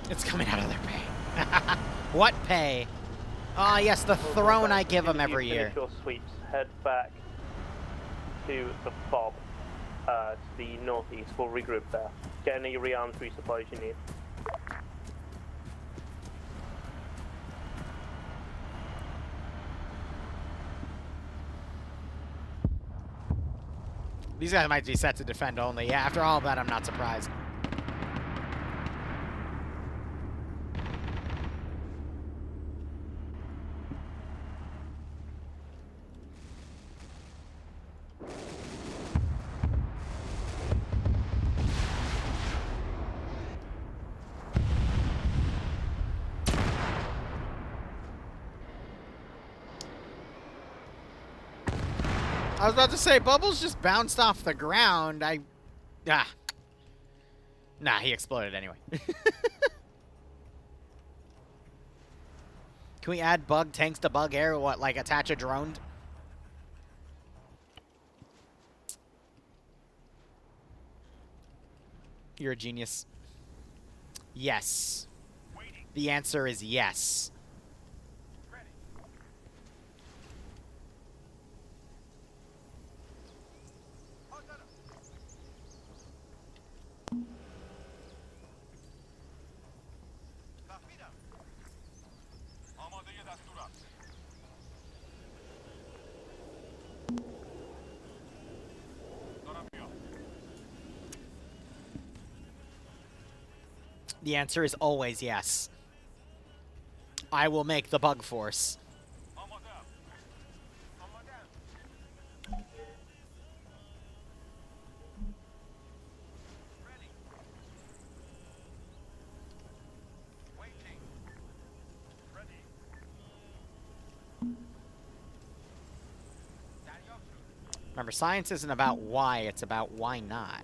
Speaker 2: It's coming out of their pay. What pay? Ah, yes, the throne I give them every year.
Speaker 9: Your sweeps, head back to the fob, to the northeast. We'll regroup there. Get any rearmed resupplies you need.
Speaker 2: These guys might be set to defend only. Yeah, after all that, I'm not surprised. I was about to say, Bubbles just bounced off the ground. Nah, he exploded anyway. Can we add bug tanks to bug air? What, like attach a drone? You're a genius. Yes. The answer is yes. The answer is always yes. I will make the bug force. Remember, science isn't about why, it's about why not.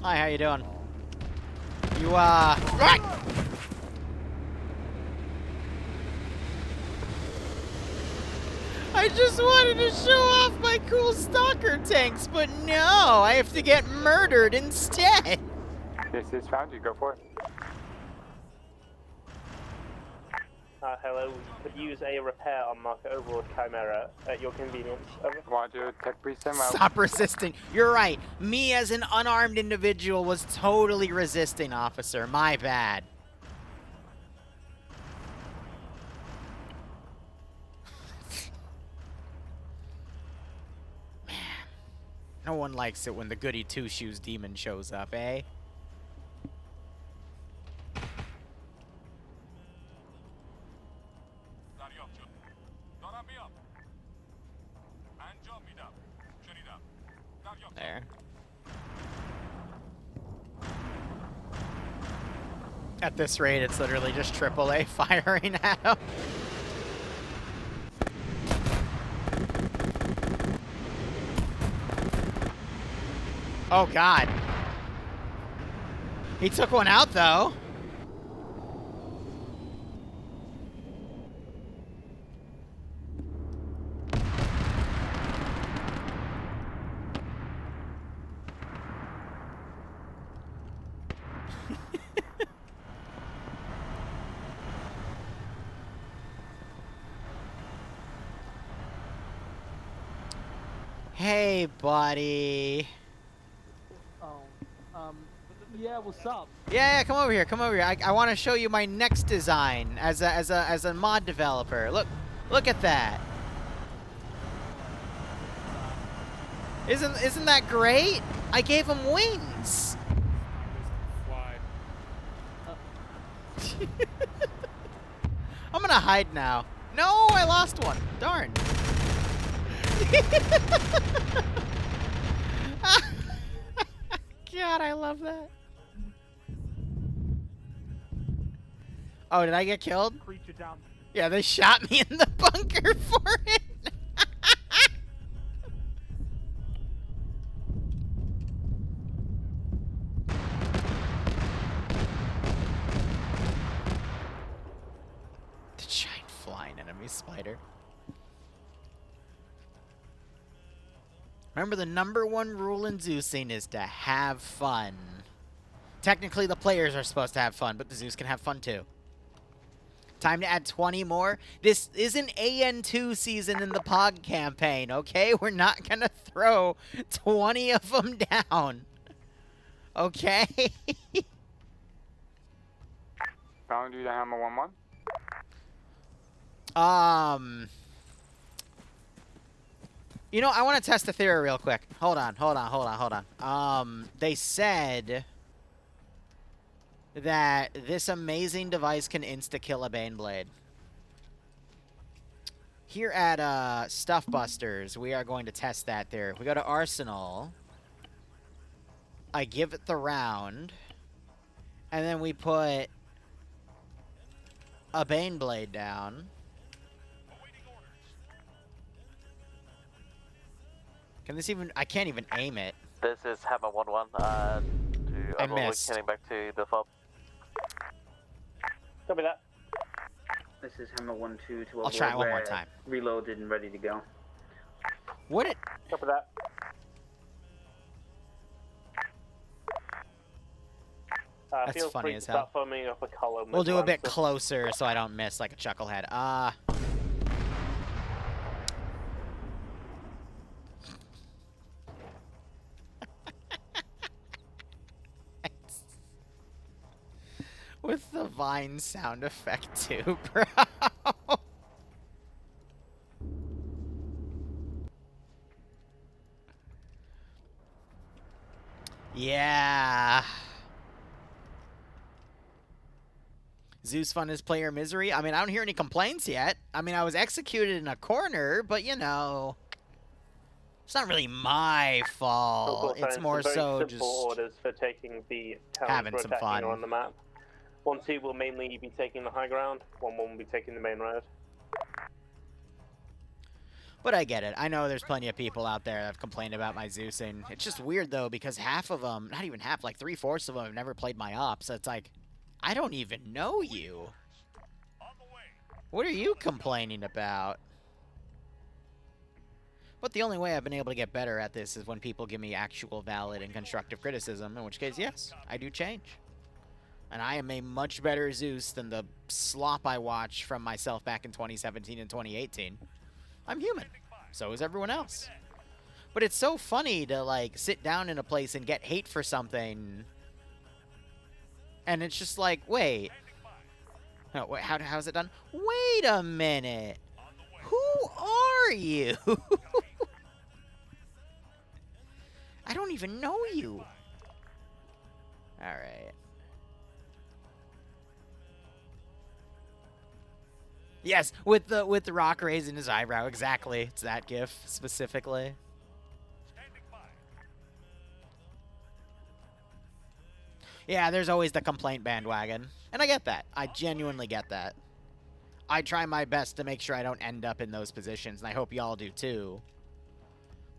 Speaker 2: Hi, how you doing? You, Right! I just wanted to show off my cool stalker tanks, but no, I have to get murdered instead.
Speaker 5: This is Foundry, go for it.
Speaker 9: Hello, we could use a repair on Marker Overlord Chimera at your convenience. Over.
Speaker 5: Roger, tech pre-sim out.
Speaker 2: Stop resisting. You're right. Me as an unarmed individual was totally resisting, officer. My bad. Man, no one likes it when the goody two-shoes demon shows up, eh? There. At this rate, it's literally just AAA firing at him. Oh, God. He took one out, though. Hey, buddy.
Speaker 3: Yeah, what's up?
Speaker 2: Yeah, come over here. Come over here. I want to show you my next design as a mod developer. Look at that. Isn't that great? I gave him wings.
Speaker 4: Fly.
Speaker 2: I'm gonna hide now. No, I lost one. Darn. God, I love that. Oh, did I get killed?
Speaker 3: Creature down.
Speaker 2: Yeah, they shot me in the bunker for it. The giant flying enemy spider. Remember, the #1 rule in Zeusing is to have fun. Technically, the players are supposed to have fun, but the Zeus can have fun too. Time to add 20 more. This isn't AN2 season in the POG campaign, okay? We're not gonna throw 20 of them down. Okay?
Speaker 5: Foundry to Hammer 1-1.
Speaker 2: You know, I want to test the theory real quick. Hold on. They said that this amazing device can insta-kill a Baneblade. Here at Stuff Busters, we are going to test that theory. We go to Arsenal. I give it the round. And then we put a Baneblade down. Can this even... I can't even aim it.
Speaker 12: This is Hammer 1-1.
Speaker 2: I missed.
Speaker 12: Heading back to the fob.
Speaker 9: Copy that.
Speaker 11: This is Hammer 1-2 to
Speaker 2: I'll try it one more time.
Speaker 11: Reloaded and ready to go.
Speaker 2: Would it...
Speaker 9: Copy that.
Speaker 2: That's
Speaker 9: feel
Speaker 2: funny
Speaker 9: free
Speaker 2: as
Speaker 9: to
Speaker 2: hell.
Speaker 9: start foaming up a column.
Speaker 2: We'll
Speaker 9: with
Speaker 2: do a bit
Speaker 9: Lancer.
Speaker 2: closer so I don't miss like a chucklehead. With the Vine sound effect too, bro. Yeah. Zeus fun is player misery. I mean, I don't hear any complaints yet. I mean, I was executed in a corner, but you know, it's not really my fault. It's more so just
Speaker 9: orders for taking the towns
Speaker 2: having
Speaker 9: we're
Speaker 2: some
Speaker 9: attacking
Speaker 2: fun.
Speaker 9: are on the map. 1-2 will mainly be taking the high ground. 1-1 will be taking the main road.
Speaker 2: But I get it. I know there's plenty of people out there that have complained about my Zeusing. It's just weird, though, because half of them, not even half, like 3/4 of them have never played my ops. So it's like, I don't even know you. What are you complaining about? But the only way I've been able to get better at this is when people give me actual valid and constructive criticism, in which case, yes, I do change. And I am a much better Zeus than the slop I watch from myself back in 2017 and 2018. I'm human. So is everyone else. But it's so funny to, like, sit down in a place and get hate for something. And it's just like, wait. No, wait, how's it done? Wait a minute. Who are you? I don't even know you. All right. Yes, with the rock raising his eyebrow, exactly. It's that gif specifically. Yeah, there's always the complaint bandwagon, and I get that. I genuinely get that. I try my best to make sure I don't end up in those positions, and I hope y'all do too.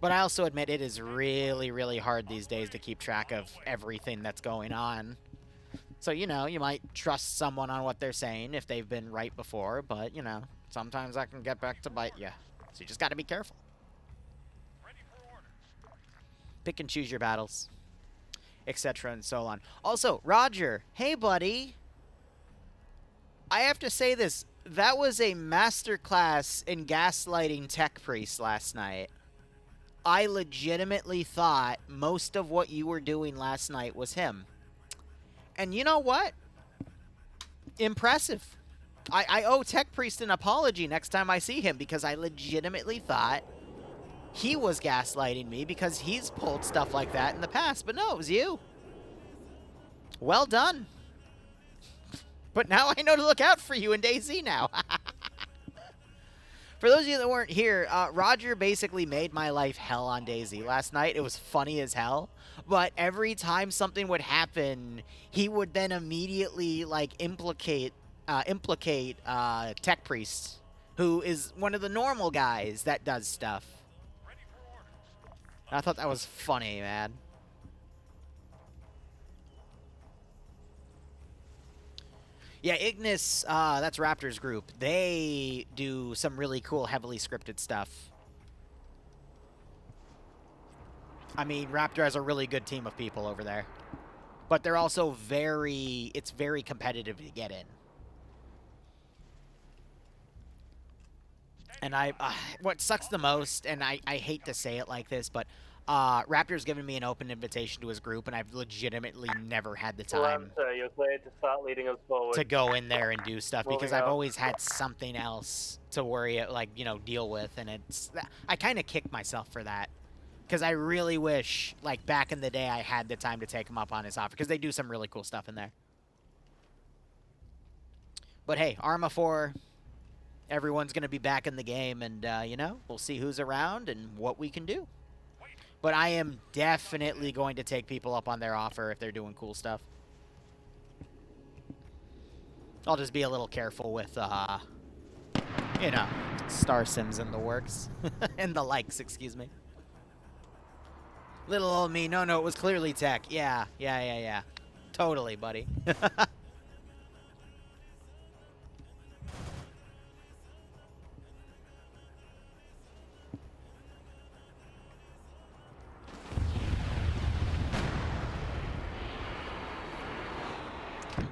Speaker 2: But I also admit it is really, really hard these days to keep track of everything that's going on. So, you know, you might trust someone on what they're saying if they've been right before, but, you know, sometimes that can get back to bite you. So you just got to be careful. Pick and choose your battles, etc. and so on. Also, Roger, hey, buddy. I have to say this. That was a masterclass in gaslighting Tech Priest last night. I legitimately thought most of what you were doing last night was him. And you know what? Impressive. I owe Tech Priest an apology next time I see him because I legitimately thought he was gaslighting me because he's pulled stuff like that in the past. But no, it was you. Well done. But now I know to look out for you in DayZ now. For those of you that weren't here, Roger basically made my life hell on DayZ last night. It was funny as hell. But every time something would happen, he would then immediately, like, implicate Tech Priest, who is one of the normal guys that does stuff. I thought that was funny, man. Yeah, Ignis, that's Raptor's group. They do some really cool, heavily scripted stuff. I mean, Raptor has a really good team of people over there. But they're also it's very competitive to get in. And what sucks the most, and I hate to say it like this, but Raptor's given me an open invitation to his group, and I've legitimately never had the time
Speaker 9: Lancer, you're clear to start leading us forward.
Speaker 2: to go in there and do stuff because
Speaker 9: Moving
Speaker 2: I've
Speaker 9: out.
Speaker 2: always had something else to worry, like, you know, deal with, and I kind of kick myself for that because I really wish, like, back in the day I had the time to take him up on his offer because they do some really cool stuff in there. But hey, Arma 4, everyone's going to be back in the game, and, you know, we'll see who's around and what we can do. But I am definitely going to take people up on their offer if they're doing cool stuff. I'll just be a little careful with, you know, Star Sims and the works. And the likes, excuse me. Little old me, no, it was clearly tech. Yeah. Totally, buddy.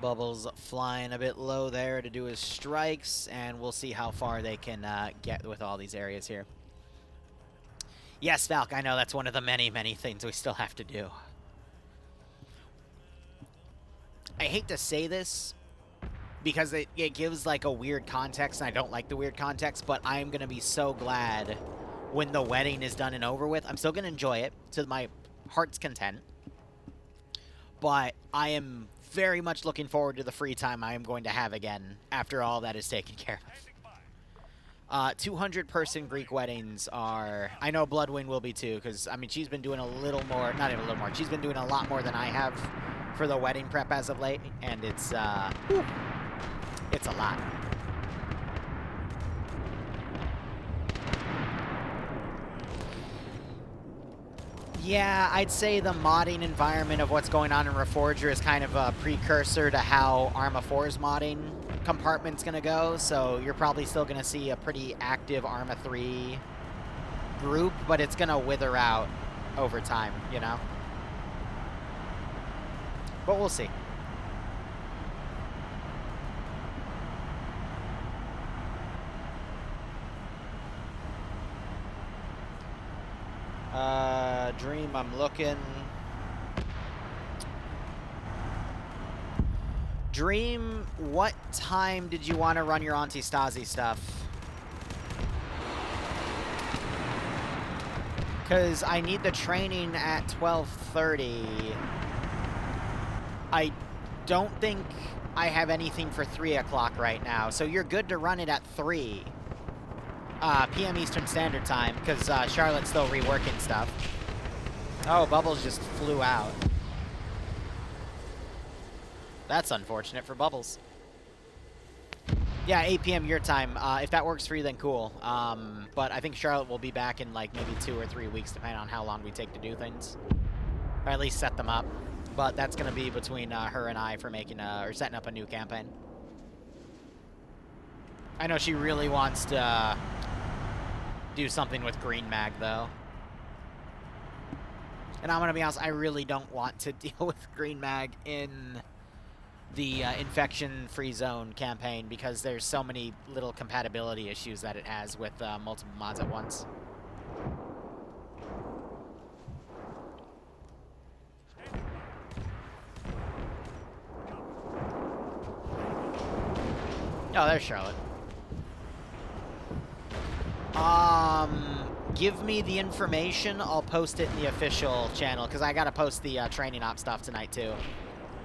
Speaker 2: Bubbles flying a bit low there to do his strikes, and we'll see how far they can get with all these areas here. Yes, Valk, I know that's one of the many, many things we still have to do. I hate to say this because it gives like a weird context, and I don't like the weird context, but I'm going to be so glad when the wedding is done and over with. I'm still going to enjoy it to my heart's content, but I am very much looking forward to the free time I am going to have again after all that is taken care of. 200-person Greek weddings are... I know Bloodwind will be too, because, I mean, she's been doing a little more... Not even a little more. She's been doing a lot more than I have for the wedding prep as of late, and it's a lot. Yeah, I'd say the modding environment of what's going on in Reforger is kind of a precursor to how Arma 4's modding compartment's going to go, so you're probably still going to see a pretty active Arma 3 group, but it's going to wither out over time, you know? But we'll see. Dream, I'm looking. Dream, what time did you want to run your Antistasi stuff? Because I need the training at 12:30. I don't think I have anything for 3 o'clock right now, so you're good to run it at 3 p.m. Eastern Standard Time, because Charlotte's still reworking stuff. Oh, Bubbles just flew out. That's unfortunate for Bubbles. Yeah, 8 p.m. your time. If that works for you, then cool. But I think Charlotte will be back in like maybe 2 or 3 weeks, depending on how long we take to do things. Or at least set them up. But that's going to be between her and I for making or setting up a new campaign. I know she really wants to do something with Green Mag, though. And I'm going to be honest, I really don't want to deal with Green Mag in the infection-free zone campaign because there's so many little compatibility issues that it has with multiple mods at once. Oh, there's Charlotte. Give me the information. I'll post it in the official channel, because I got to post the training op stuff tonight, too.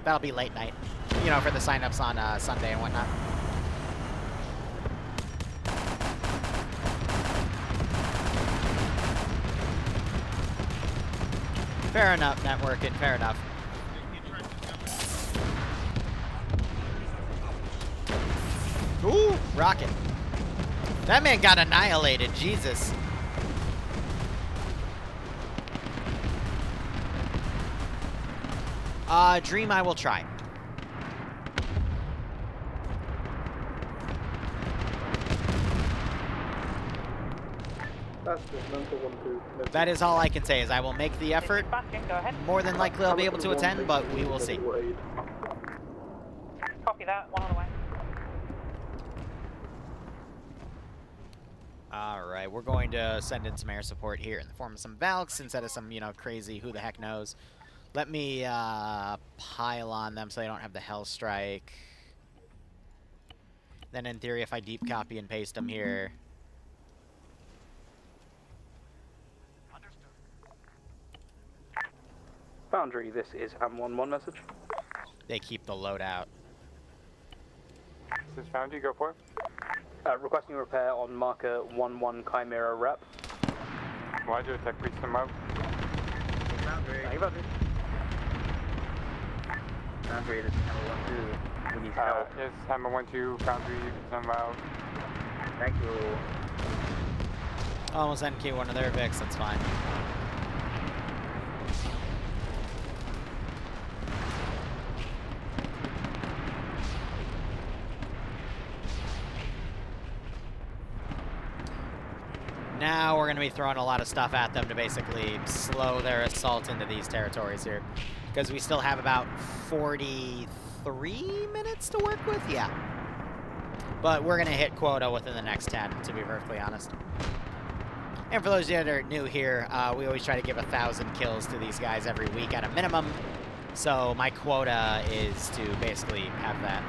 Speaker 2: That'll be late night, you know, for the sign-ups on Sunday and whatnot. Fair enough, networking, fair enough. Ooh, rocket. That man got annihilated, Jesus. Dream, I will try.
Speaker 8: That's good. Mental 1-2.
Speaker 2: That is all I can say, is I will make the effort.
Speaker 10: Go ahead.
Speaker 2: More than likely I'll be able to attend, but we will see.
Speaker 10: Copy that. One on the way.
Speaker 2: Alright, we're going to send in some air support here in the form of some Valks instead of some, you know, crazy who the heck knows. Let me pile on them so they don't have the Hell Strike. Then in theory, if I deep copy and paste them here...
Speaker 6: Boundary, this is Ham11 message.
Speaker 2: They keep the loadout.
Speaker 5: This is Foundry, go for it.
Speaker 6: Requesting repair on marker 11 Chimera rep.
Speaker 5: Roger, tech breach them out.
Speaker 11: Boundary. Boundary, this is Hammer 1-2. We need help.
Speaker 5: Yes, Hammer 1-2, Foundry, send them out.
Speaker 11: Thank you.
Speaker 2: Almost NK one of their Vics, that's fine. Now we're going to be throwing a lot of stuff at them to basically slow their assault into these territories here. Because we still have about 43 minutes to work with? Yeah. But we're going to hit quota within the next 10, to be perfectly honest. And for those of you that are new here, we always try to give 1,000 kills to these guys every week at a minimum. So my quota is to basically have that.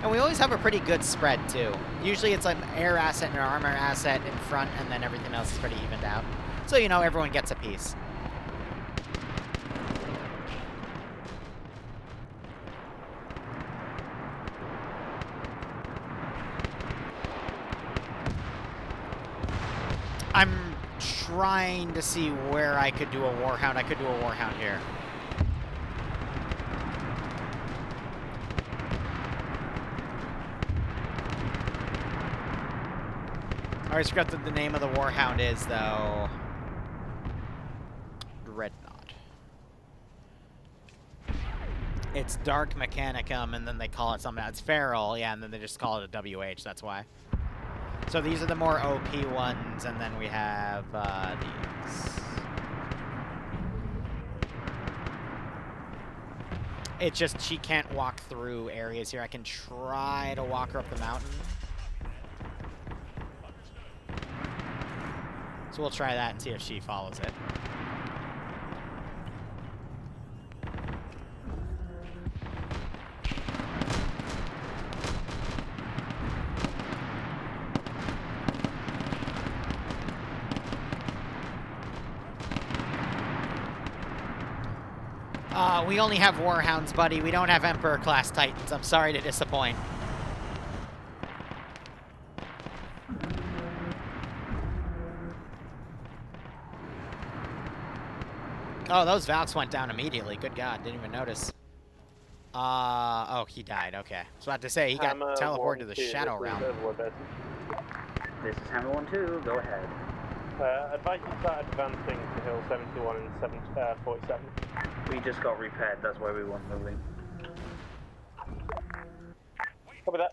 Speaker 2: And we always have a pretty good spread, too. Usually it's an air asset and an armor asset in front, and then everything else is pretty evened out. So, you know, everyone gets a piece. I'm trying to see where I could do a Warhound. I could do a Warhound here. I always forgot what the name of the Warhound is, though. Dreadnought. It's Dark Mechanicum, and then they call it something else. It's Feral, yeah, and then they just call it a WH, that's why. So these are the more OP ones, and then we have these. It's just she can't walk through areas here. I can try to walk her up the mountain. So we'll try that and see if she follows it. We only have Warhounds, buddy. We don't have Emperor-class Titans. I'm sorry to disappoint. Oh, those Valks went down immediately. Good God, didn't even notice. Oh, he died. Okay. I was about to say, he got teleported to the Shadow Realm.
Speaker 11: This is Hammer 1-2, go ahead.
Speaker 9: Advise you start advancing to Hill 71 and 47.
Speaker 11: We just got repaired, that's why we weren't moving.
Speaker 9: Copy that.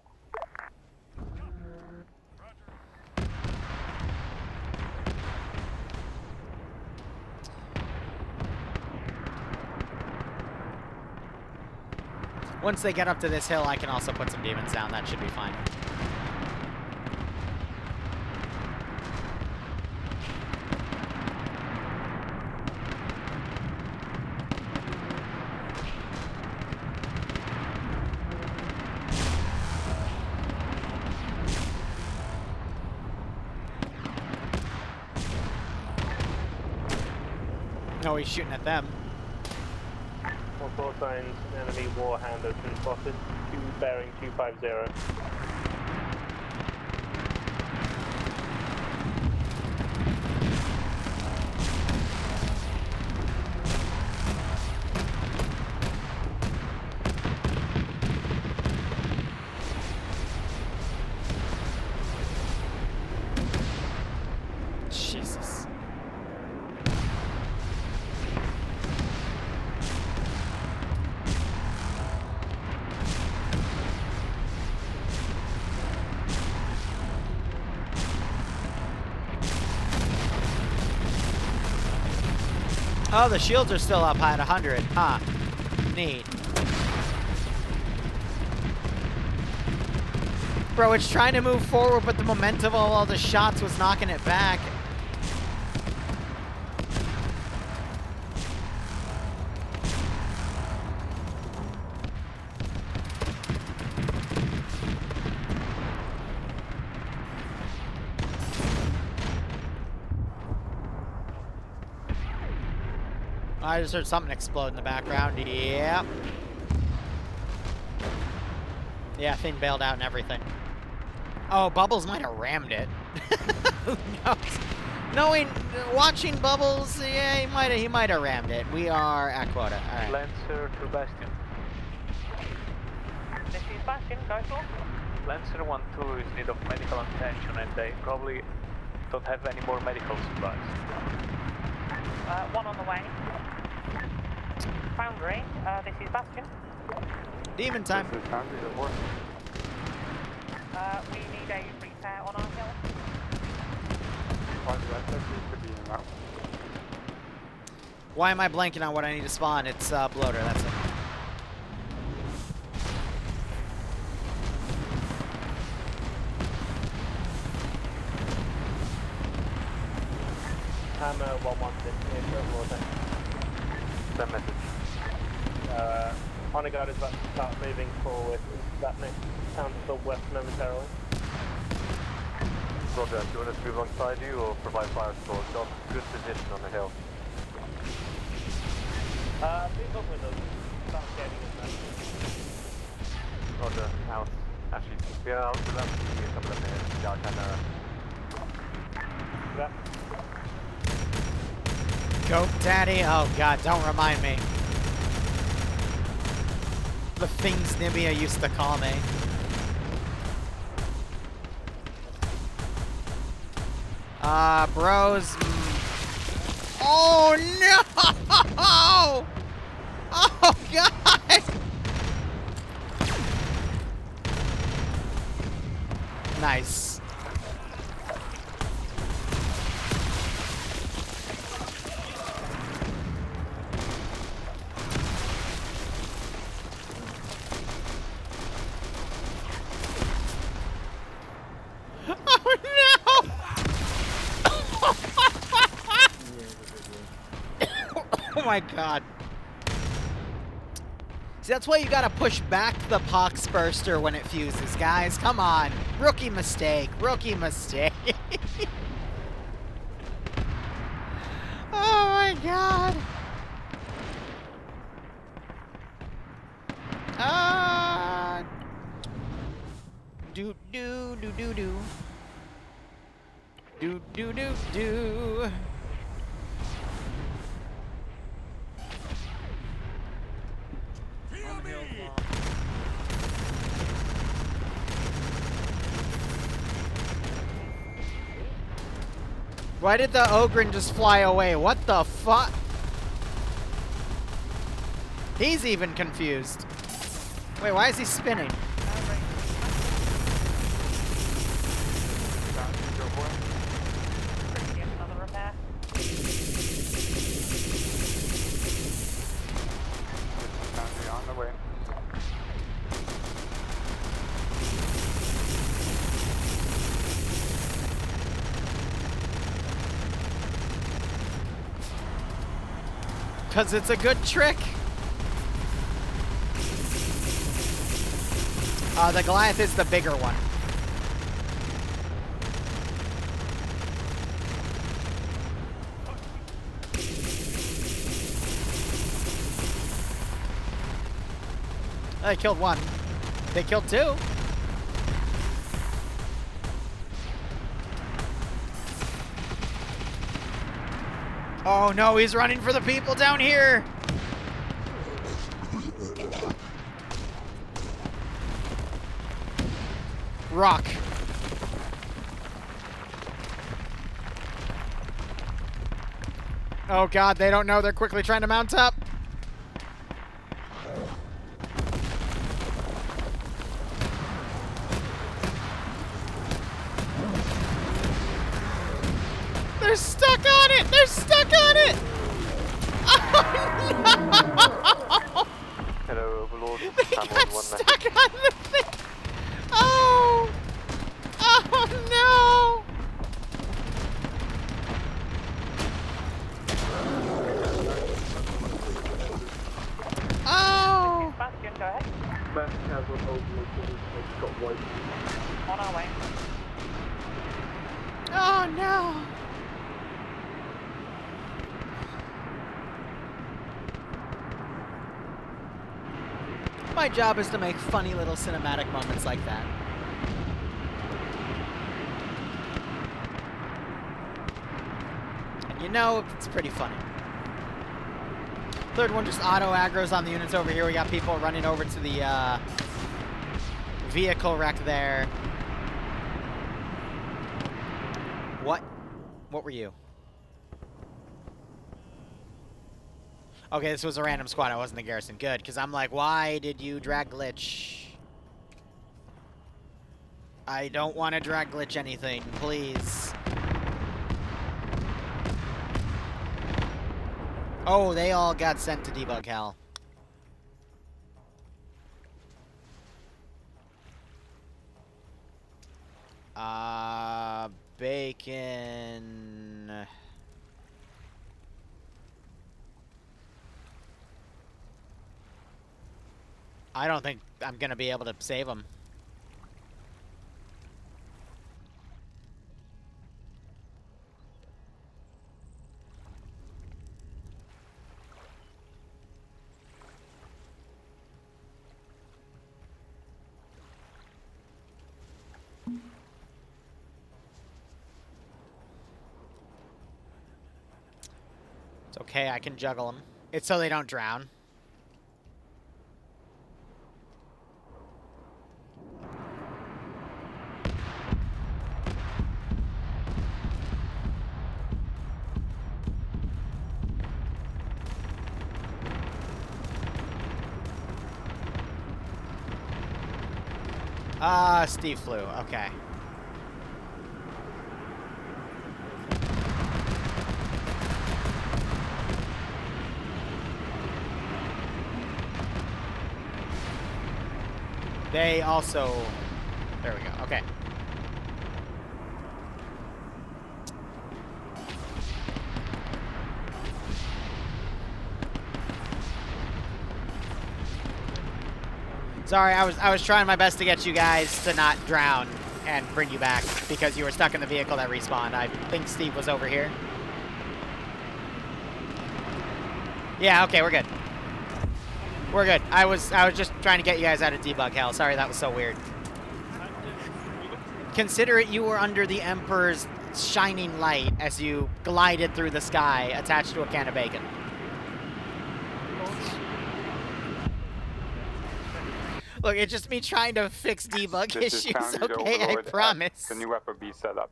Speaker 2: Once they get up to this hill, I can also put some demons down. That should be fine. No, he's shooting at them.
Speaker 9: On 4 signs, an enemy Warhound has been spotted. Bearing 250.
Speaker 2: Jesus. Oh, the shields are still up at 100. Huh. Neat. bro. It's trying to move forward, but the momentum of all the shots was knocking it back. I just heard something explode in the background. Yep. Yeah, thing bailed out and everything. Oh, Bubbles might have rammed it. Who knows? Watching Bubbles, yeah, he might have rammed it. We are at quota. All right.
Speaker 6: Lancer to Bastion.
Speaker 10: This is Bastion, go for.
Speaker 6: Lancer 1-2 is in need of medical attention, and they probably don't have any more medical supplies.
Speaker 10: One on the way. Foundry, this is Bastion.
Speaker 2: Demon time.
Speaker 5: This is Foundry report.
Speaker 10: We need a repair on our hill.
Speaker 2: Why am I blanking on what I need to spawn? It's bloater, that's it.
Speaker 9: Hammer 1-1 this is
Speaker 6: Send message.
Speaker 9: Onigard is about to start moving forward into that next town to the west momentarily.
Speaker 6: Roger, do you want us to move alongside you or provide fire support? Got good position on the hill.
Speaker 9: Move up with us. Start getting in there.
Speaker 6: Roger, out. Actually, we are out to them. We get some of them here. Yeah, Panthera.
Speaker 9: Yeah.
Speaker 2: Go, Daddy. Oh, God, don't remind me. The things Nibia used to call me. Bros. Oh, no! Oh, God! Nice. Oh my God. See, that's why you gotta push back the Poxburster when it fuses, guys. Come on. Rookie mistake. Rookie mistake. Oh my God. Do do do do do. Do do do do. Why did the Ogren just fly away? What the fuck? He's even confused. Wait, why is he spinning?
Speaker 10: Another repair.
Speaker 5: Foundry on the way.
Speaker 2: Because it's a good trick. The Goliath is the bigger one. They killed one. They killed two. Oh no, he's running for the people down here. Rock. Oh God, they don't know. They're quickly trying to mount up. They're stuck on it! They're stuck on it! Oh no!
Speaker 6: Hello, Overlord.
Speaker 2: They got stuck on the thing! Oh!
Speaker 8: aggro overload. It's got white.
Speaker 10: On our way.
Speaker 2: Oh no! My job is to make funny little cinematic moments like that. And you know, it's pretty funny. Third one just auto aggro's on the units over here. We got people running over to the vehicle wreck there. What? What were you? Okay, this was a random squad. I wasn't the garrison. Good, because I'm like, why did you drag glitch? I don't want to drag glitch anything, please. Oh, they all got sent to debug hell. Bacon. I don't think I'm gonna be able to save them. It's okay, I can juggle them. It's so they don't drown. Steve flew. Okay. They also... There we go. Okay. Sorry, I was trying my best to get you guys to not drown and bring you back because you were stuck in the vehicle that respawned. I think Steve was over here. Yeah, okay, we're good. We're good. I was just trying to get you guys out of debug hell. Sorry, that was so weird. Consider it you were under the Emperor's shining light as you glided through the sky attached to a can of bacon. Look, it's just me trying to fix debug
Speaker 5: This
Speaker 2: issues,
Speaker 5: is Foundry
Speaker 2: okay? I
Speaker 5: Overlord at
Speaker 2: promise.
Speaker 5: the new upper B setup.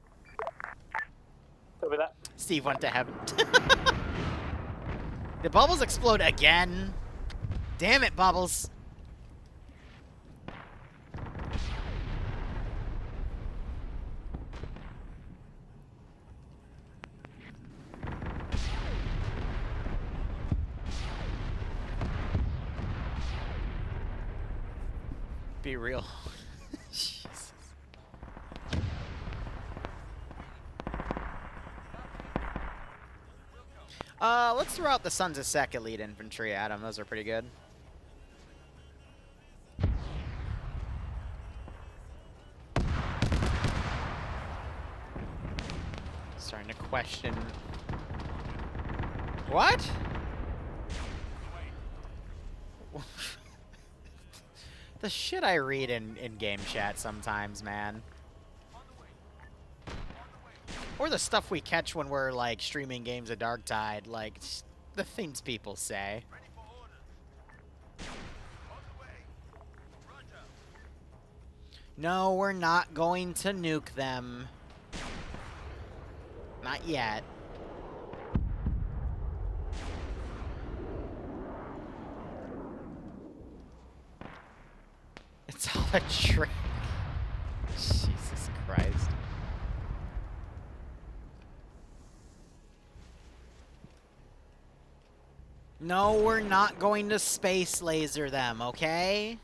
Speaker 9: Over that.
Speaker 2: Steve went to heaven. Did Bubbles explode again? Damn it, Bubbles. Be real. Jesus. Let's throw out the Sons of Sek elite infantry at them. Those are pretty good. Starting to question. What? The shit I read in game chat sometimes, man. Or the stuff we catch when we're, like, streaming games of Darktide. Like, the things people say. No, we're not going to nuke them. Not yet. It's all a trick. Jesus Christ. No, we're not going to space laser them, okay?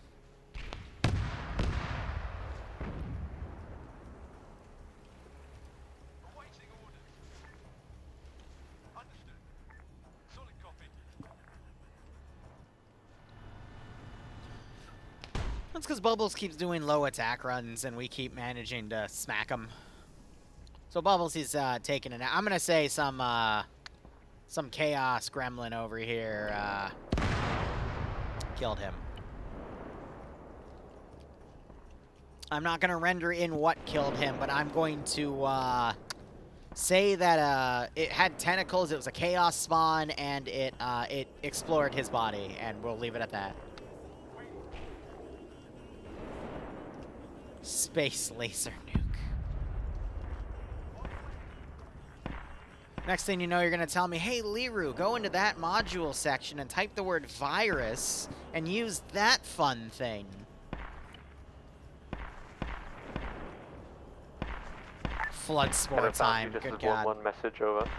Speaker 2: That's because Bubbles keeps doing low attack runs, and we keep managing to smack him. So Bubbles is taking it out. I'm gonna say some chaos gremlin over here killed him. I'm not gonna render in what killed him, but I'm going to say that it had tentacles. It was a chaos spawn, and it explored his body, and we'll leave it at that. Space laser nuke. Next thing you know, you're gonna tell me, hey Liru, go into that module section and type the word virus and use that fun thing. Flood spore time, good God.
Speaker 6: One message over.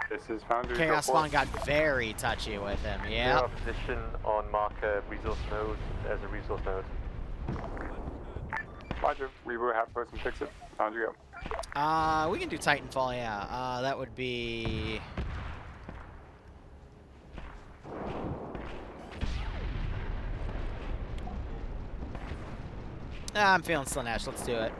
Speaker 5: This is Foundry.
Speaker 2: Chaos Spawn got very touchy with him, yeah.
Speaker 6: Your position on marker resource node as a resource node.
Speaker 5: Roger, we will have person fix it. Foundry go.
Speaker 2: We can do Titanfall, yeah. That would be... I'm feeling Slanesh, let's do it.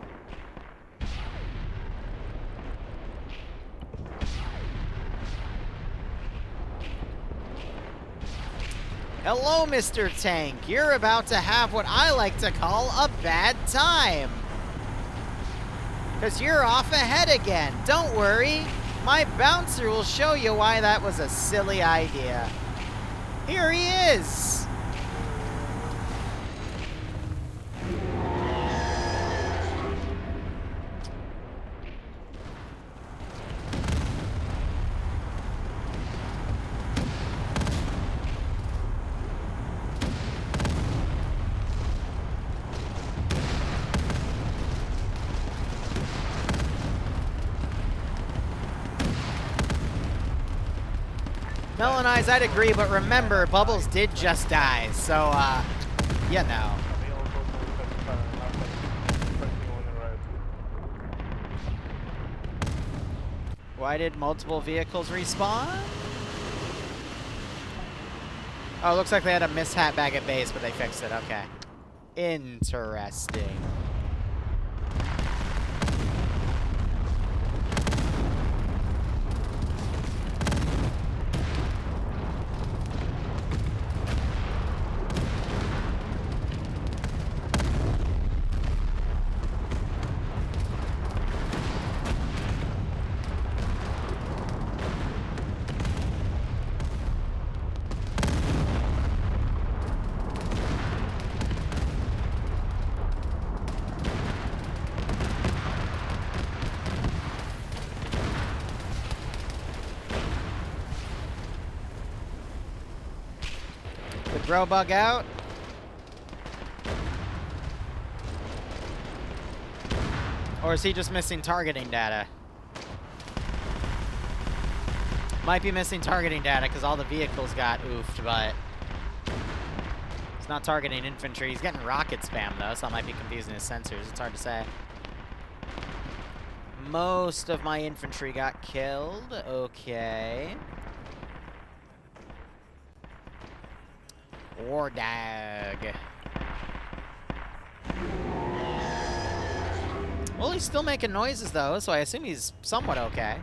Speaker 2: Hello, Mr. Tank. You're about to have what I like to call a bad time. Because you're off ahead again. Don't worry. My bouncer will show you why that was a silly idea. Here he is. Melanize, I'd agree, but remember, Bubbles did just die, so, you know. Why did multiple vehicles respawn? Oh, it looks like they had a mishap back at base, but they fixed it, okay. Interesting. Bro bug out. Or is he just missing targeting data? Might be missing targeting data because all the vehicles got oofed, but it's not targeting infantry. He's getting rocket spam though, so I might be confusing his sensors. It's hard to say. Most of my infantry got killed. Okay. War dag. Well, he's still making noises though, so I assume he's somewhat okay.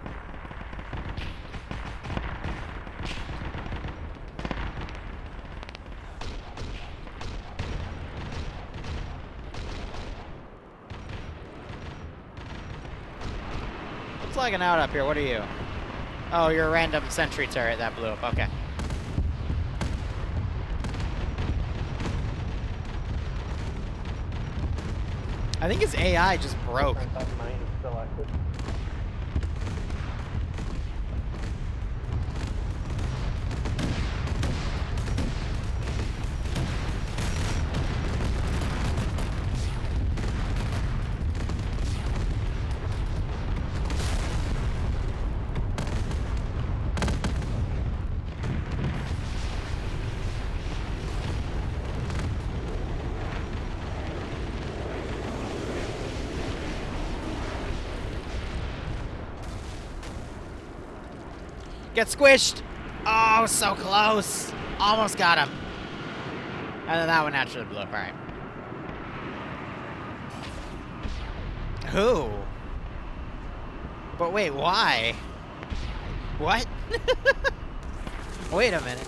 Speaker 2: What's lagging out up here? What are you? Oh, you're a random sentry turret that blew up. Okay. I think his AI just broke. Get squished! Oh, so close! Almost got him. And then that one naturally blew up. Alright. Who? But wait, why? What? Wait a minute.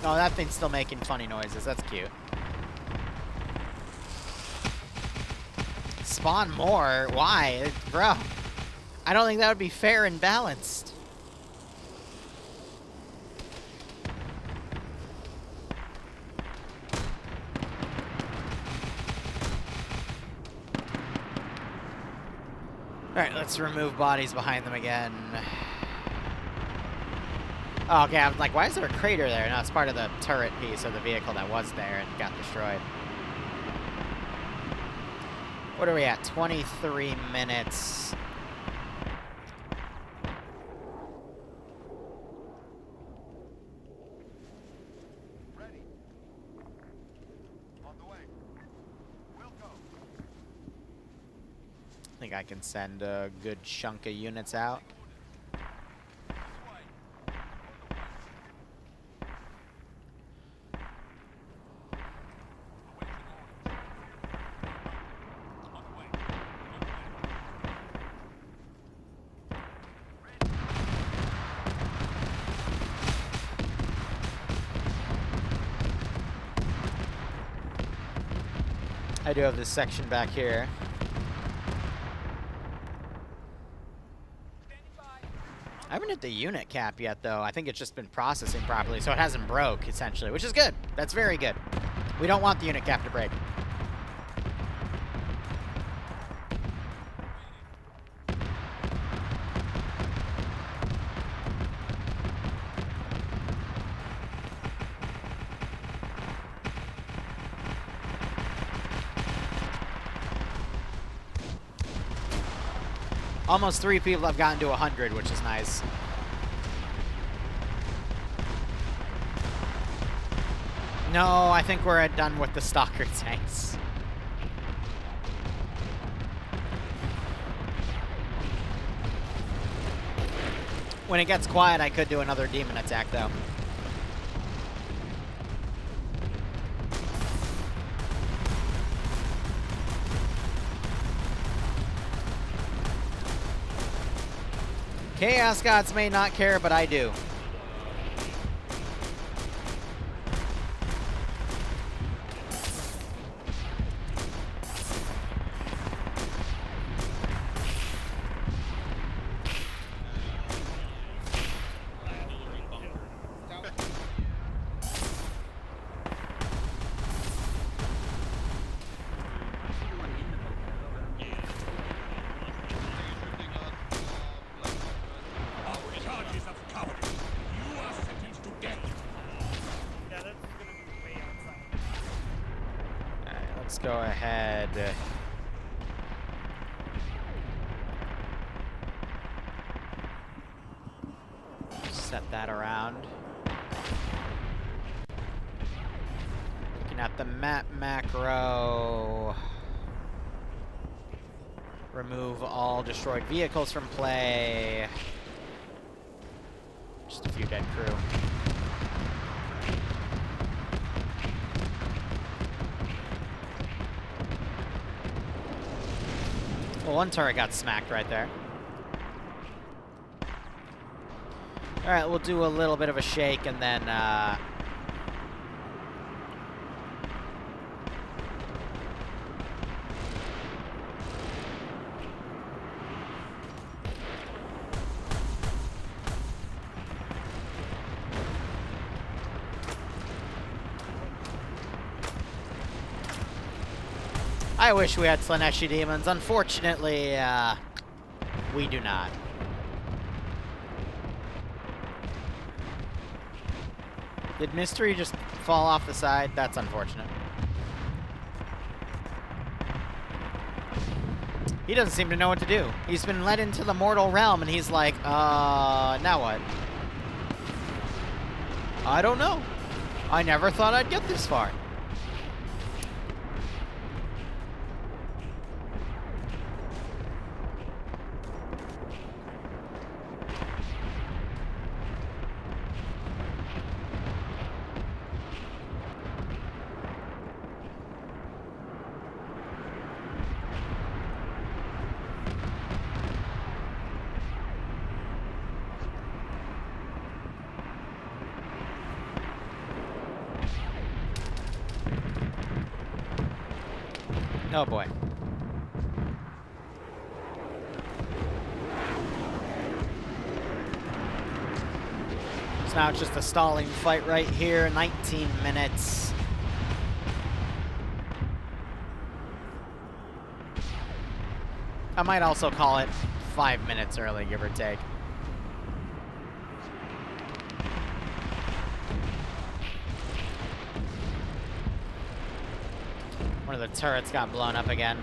Speaker 2: Oh, that thing's still making funny noises. That's cute. Spawn more? Why? Bro, I don't think that would be fair and balanced. Alright, let's remove bodies behind them again. Oh, okay, I was like, why is there a crater there? No, it's part of the turret piece of the vehicle that was there and got destroyed. What are we at? 23 minutes.
Speaker 13: Ready. On the way. We'll go.
Speaker 2: I think I can send a good chunk of units out. I do have this section back here. I haven't hit the unit cap yet, though. I think it's just been processing properly, so it hasn't broke, essentially, which is good. That's very good. We don't want the unit cap to break. Almost 3 people have gotten to 100, which is nice. No, I think we're done with the stalker tanks. When it gets quiet, I could do another demon attack, though. Chaos Gods may not care, but I do. Let's go ahead. Set that around. Looking at the map macro. Remove all destroyed vehicles from play. Just a few dead crew. Well, one turret got smacked right there. Alright, we'll do a little bit of a shake and then, I wish we had Slaneshi demons. Unfortunately, we do not. Did Mystery just fall off the side? That's unfortunate. He doesn't seem to know what to do. He's been led into the mortal realm, and he's like, now what? I don't know. I never thought I'd get this far. Oh boy. So now it's just a stalling fight right here. 19 minutes. I might also call it 5 minutes early, give or take. One of the turrets got blown up again.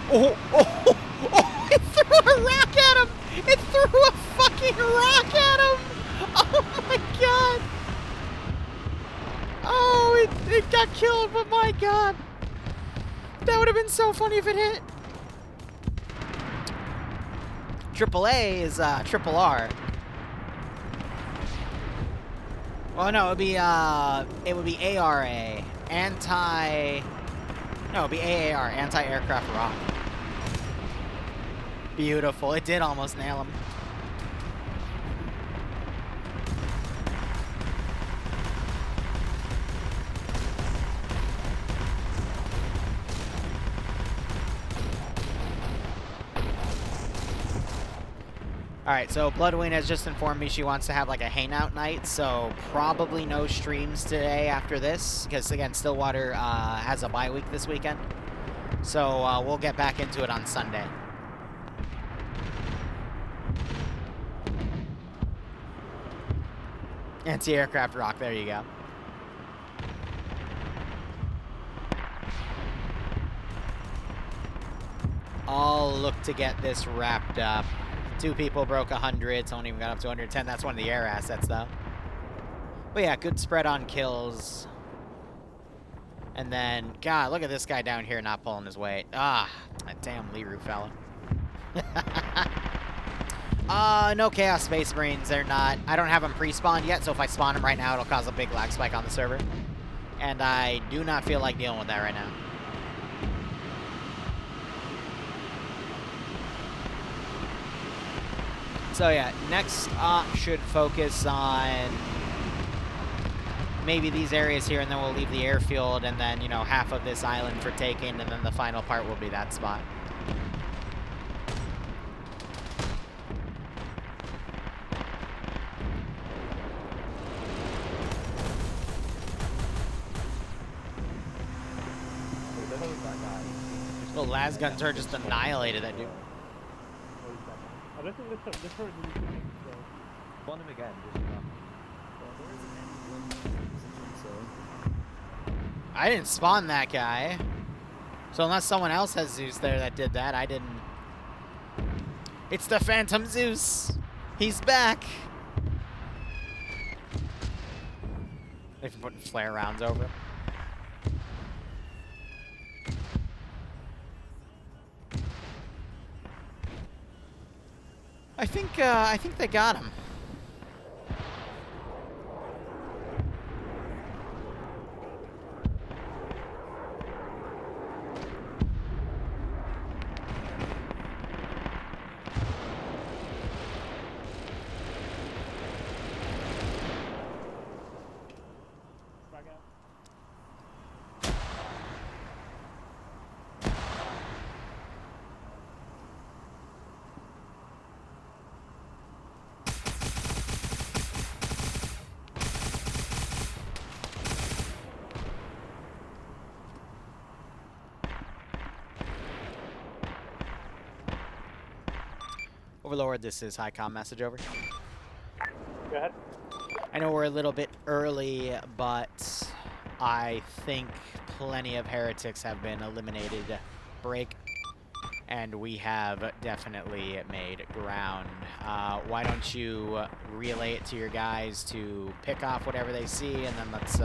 Speaker 2: Oh, oh, oh, oh, it threw a rock at him! It threw a fucking rock at him! Oh my god! Oh, it got killed, but my god! That would have been so funny if it hit! Triple A is triple R. Well, no, it would be ARA, no, it'd be AAR, anti-aircraft rock. Beautiful. It did almost nail him. Alright, so Bloodwing has just informed me she wants to have like a hangout night, so probably no streams today after this, because again, Stillwater has a bye week this weekend. So we'll get back into it on Sunday. Anti-aircraft rock, there you go. I'll look to get this wrapped up. 2 people broke 100, someone even got up to 110. That's one of the air assets, though. But yeah, good spread on kills. And then, God, look at this guy down here not pulling his weight. Ah, that damn Liru fella. No Chaos Space Marines. They're not. I don't have them pre-spawned yet, so if I spawn them right now, it'll cause a big lag spike on the server. And I do not feel like dealing with that right now. So yeah, next op should focus on maybe these areas here, and then we'll leave the airfield, and then, you know, half of this island for taking, and then the final part will be that spot. The las gun turret just annihilated that dude.
Speaker 4: I don't think this turret needs to be
Speaker 7: Spawn him again,
Speaker 2: I didn't spawn that guy. So unless someone else has Zeus there that did that, I didn't. It's the Phantom Zeus. He's back. They've been putting flare rounds over him. I think they got him. Overlord, this is High-Com message over.
Speaker 9: Go ahead.
Speaker 2: I know we're a little bit early, but I think plenty of heretics have been eliminated. Break. And we have definitely made ground. Why don't you relay it to your guys to pick off whatever they see, and then let's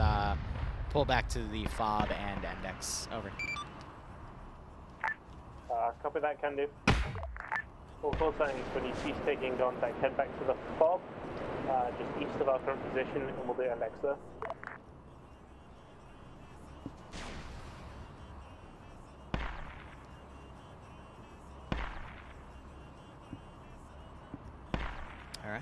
Speaker 2: pull back to the FOB and index. Over.
Speaker 9: Copy that, can do. All call signs, when you cease taking contact, head back to the FOB, just east of our current position, and we'll do index there.
Speaker 2: All right.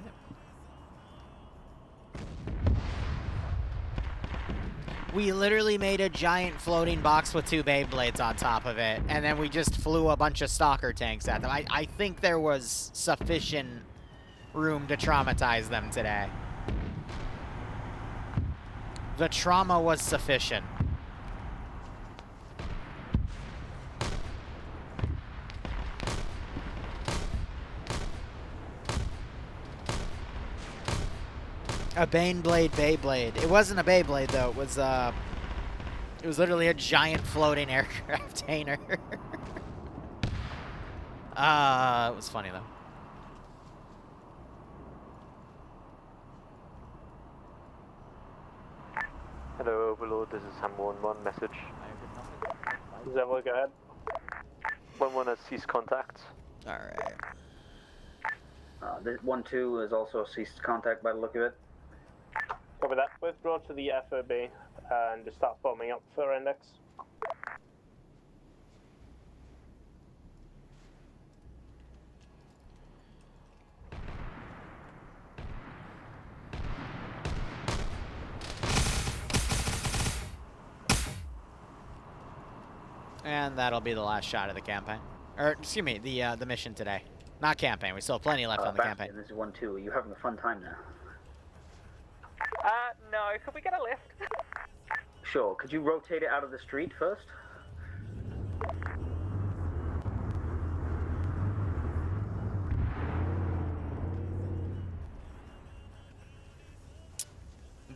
Speaker 2: We literally made a giant floating box with 2 Beyblades on top of it, and then we just flew a bunch of stalker tanks at them. I think there was sufficient room to traumatize them today. The trauma was sufficient. A Baneblade Beyblade. It wasn't a Beyblade though. It was literally a giant floating aircraft hanger. It was funny though.
Speaker 6: Hello, Overlord. This is Ham 1-1 message.
Speaker 9: Zevla, go ahead.
Speaker 6: 1-1 has ceased contact.
Speaker 2: All right.
Speaker 11: 1-2 is also ceased contact by the look of it.
Speaker 9: Copy that. Withdraw to the FOB and just start bombing up for index.
Speaker 2: And that'll be the last shot of the campaign. Or, excuse me, the mission today. Not campaign. We still have plenty left on the campaign.
Speaker 11: This is 1-2. Are you having a fun time now?
Speaker 10: No. Could we get a lift?
Speaker 11: Sure. Could you rotate it out of the street first?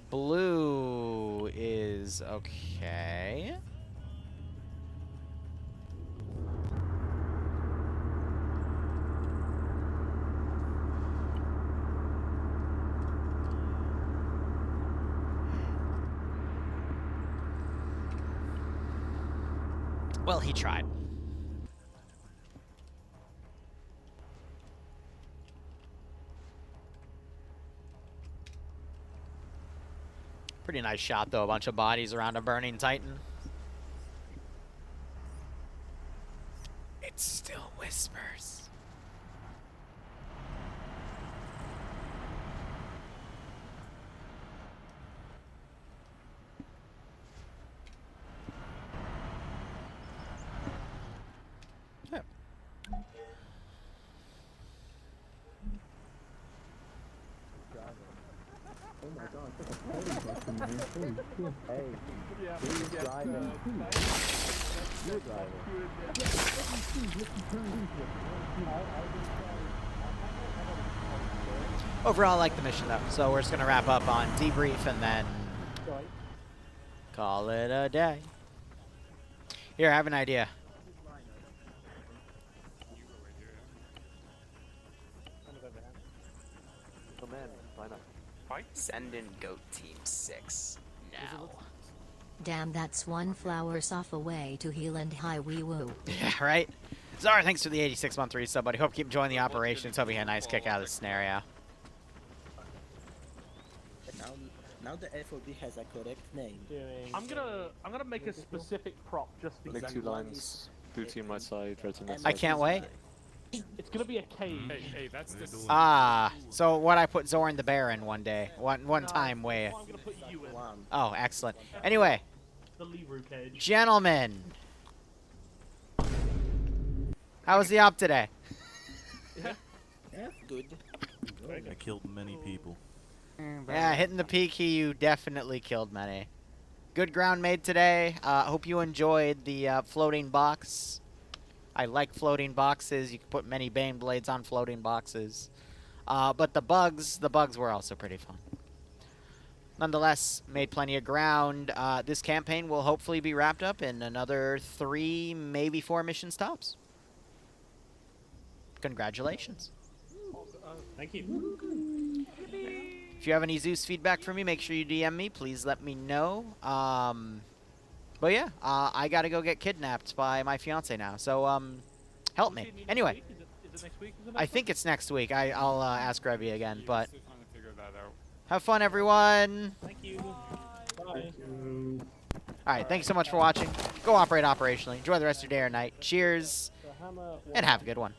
Speaker 2: Blue is okay. Well, he tried. Pretty nice shot, though. A bunch of bodies around a burning Titan. It still whispers.
Speaker 8: Oh my god, it's like a plane person, man. Holy shit. Hey, who's driving? You're driving.
Speaker 2: Overall, I like the mission, though. So we're just going to wrap up on debrief and then call it a day. Here, I have an idea. Send in Goat Team 6 now.
Speaker 14: Damn, that's one flower off away to heal and high wee woo.
Speaker 2: Yeah, right? Zara, thanks for the 86-month resub, buddy. Hope you keep enjoying the operations. Hope you had a nice kick out of the scenario.
Speaker 15: Now the FOB has a correct name.
Speaker 3: I'm gonna make a specific prop just for
Speaker 16: Make 2 lines. Blue team right side, red team left
Speaker 2: I
Speaker 16: side.
Speaker 2: can't wait.
Speaker 3: It's gonna be a cage.
Speaker 1: Hey, that's the
Speaker 2: So what I put Zoran the Bear in one day. One time way.
Speaker 3: I'm gonna put you in.
Speaker 2: Oh, excellent. Anyway.
Speaker 3: The Liru cage.
Speaker 2: Gentlemen. How was the op today?
Speaker 15: Yeah, good.
Speaker 17: I killed many people.
Speaker 2: Yeah, hitting the peak, you definitely killed many. Good ground made today. Hope you enjoyed the floating box. I like floating boxes. You can put many Baneblades on floating boxes. But the bugs were also pretty fun. Nonetheless, made plenty of ground. This campaign will hopefully be wrapped up in another 3, maybe 4 mission stops. Congratulations.
Speaker 4: Thank you.
Speaker 2: If you have any Zeus feedback for me, make sure you DM me. Please let me know. But yeah, I gotta go get kidnapped by my fiance now. So, help me. Anyway,
Speaker 3: Is it next week?
Speaker 2: I think it's next week. I'll ask Revy again, but have fun, everyone.
Speaker 4: Thank you. Bye.
Speaker 2: All right, thanks so much for watching. Go operate operationally. Enjoy the rest of your day or night. Cheers, and have a good one.